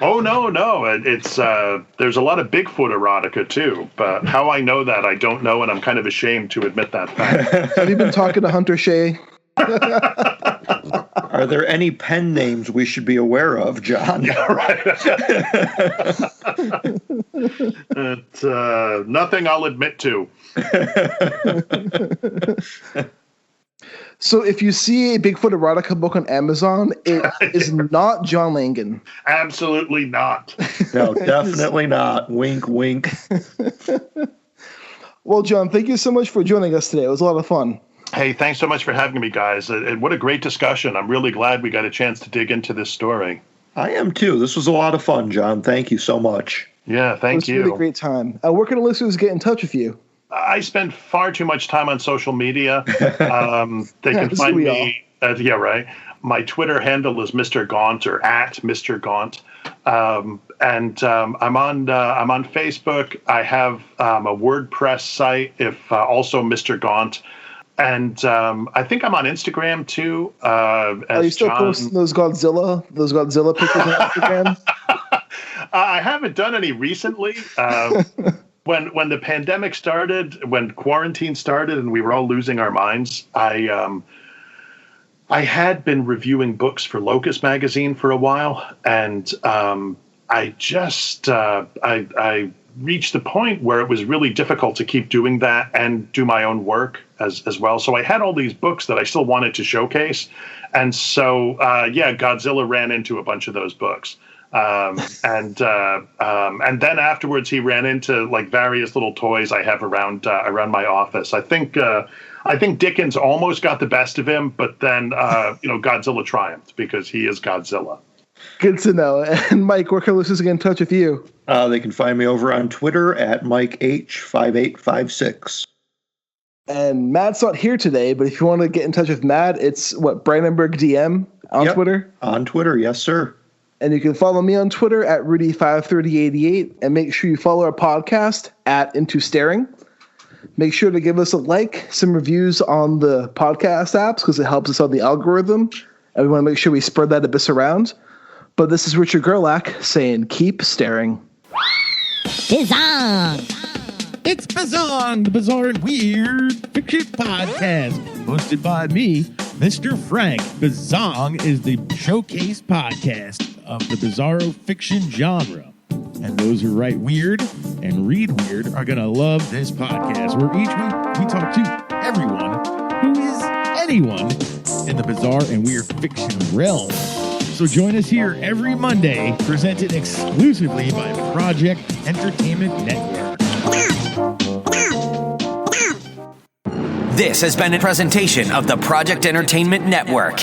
[SPEAKER 4] Oh, no. It's there's a lot of Bigfoot erotica, too. But how I know that, I don't know, and I'm kind of ashamed to admit that fact.
[SPEAKER 2] Have you been talking to Hunter Shea?
[SPEAKER 3] Are there any pen names we should be aware of, John?
[SPEAKER 4] Yeah, right. It's nothing I'll admit to.
[SPEAKER 2] So if you see a Bigfoot erotica book on Amazon, it is not John Langan.
[SPEAKER 4] Absolutely not.
[SPEAKER 3] No, definitely not. Wink, wink.
[SPEAKER 2] Well, John, thank you so much for joining us today. It was a lot of fun.
[SPEAKER 4] Hey, thanks so much for having me, guys. What a great discussion. I'm really glad we got a chance to dig into this story.
[SPEAKER 3] I am, too. This was a lot of fun, John. Thank you so much.
[SPEAKER 4] Yeah, thank you.
[SPEAKER 2] It was a really great time. Where can the listeners get in touch with you?
[SPEAKER 4] I spend far too much time on social media. They can find me. Yeah, right. My Twitter handle is Mr. Gaunt, or at Mr. Gaunt. I'm on Facebook. I have a WordPress site, also Mr. Gaunt. And I think I'm on Instagram too.
[SPEAKER 2] Are you still posting those Godzilla pictures on Instagram?
[SPEAKER 4] I haven't done any recently. When the pandemic started, when quarantine started, and we were all losing our minds, I had been reviewing books for Locust magazine for a while, and I just I reached the point where it was really difficult to keep doing that and do my own work as well. So I had all these books that I still wanted to showcase. And so, Godzilla ran into a bunch of those books. And then afterwards he ran into like various little toys I have around my office. I think Dickens almost got the best of him, but then, Godzilla triumphed because he is Godzilla.
[SPEAKER 2] Good to know. And Mike, where can listeners get in touch with you?
[SPEAKER 3] They can find me over on Twitter at MikeH5856.
[SPEAKER 2] And Matt's not here today, but if you want to get in touch with Matt, it's Brandenburg DM on Twitter?
[SPEAKER 3] On Twitter, yes, sir.
[SPEAKER 2] And you can follow me on Twitter at Rudy53088, and make sure you follow our podcast at Into Staring. Make sure to give us a like, some reviews on the podcast apps, because it helps us on the algorithm, and we want to make sure we spread that abyss around. But this is Richard Gerlach saying, keep staring.
[SPEAKER 5] Bizong! It's Bizong, the Bizarre and Weird Fiction Podcast, hosted by me, Mr. Frank. Bizong is the showcase podcast of the bizarro fiction genre. And those who write weird and read weird are going to love this podcast, where each week we talk to everyone who is anyone in the bizarre and weird fiction realm. So join us here every Monday, presented exclusively by Project Entertainment Network.
[SPEAKER 1] This has been a presentation of the Project Entertainment Network.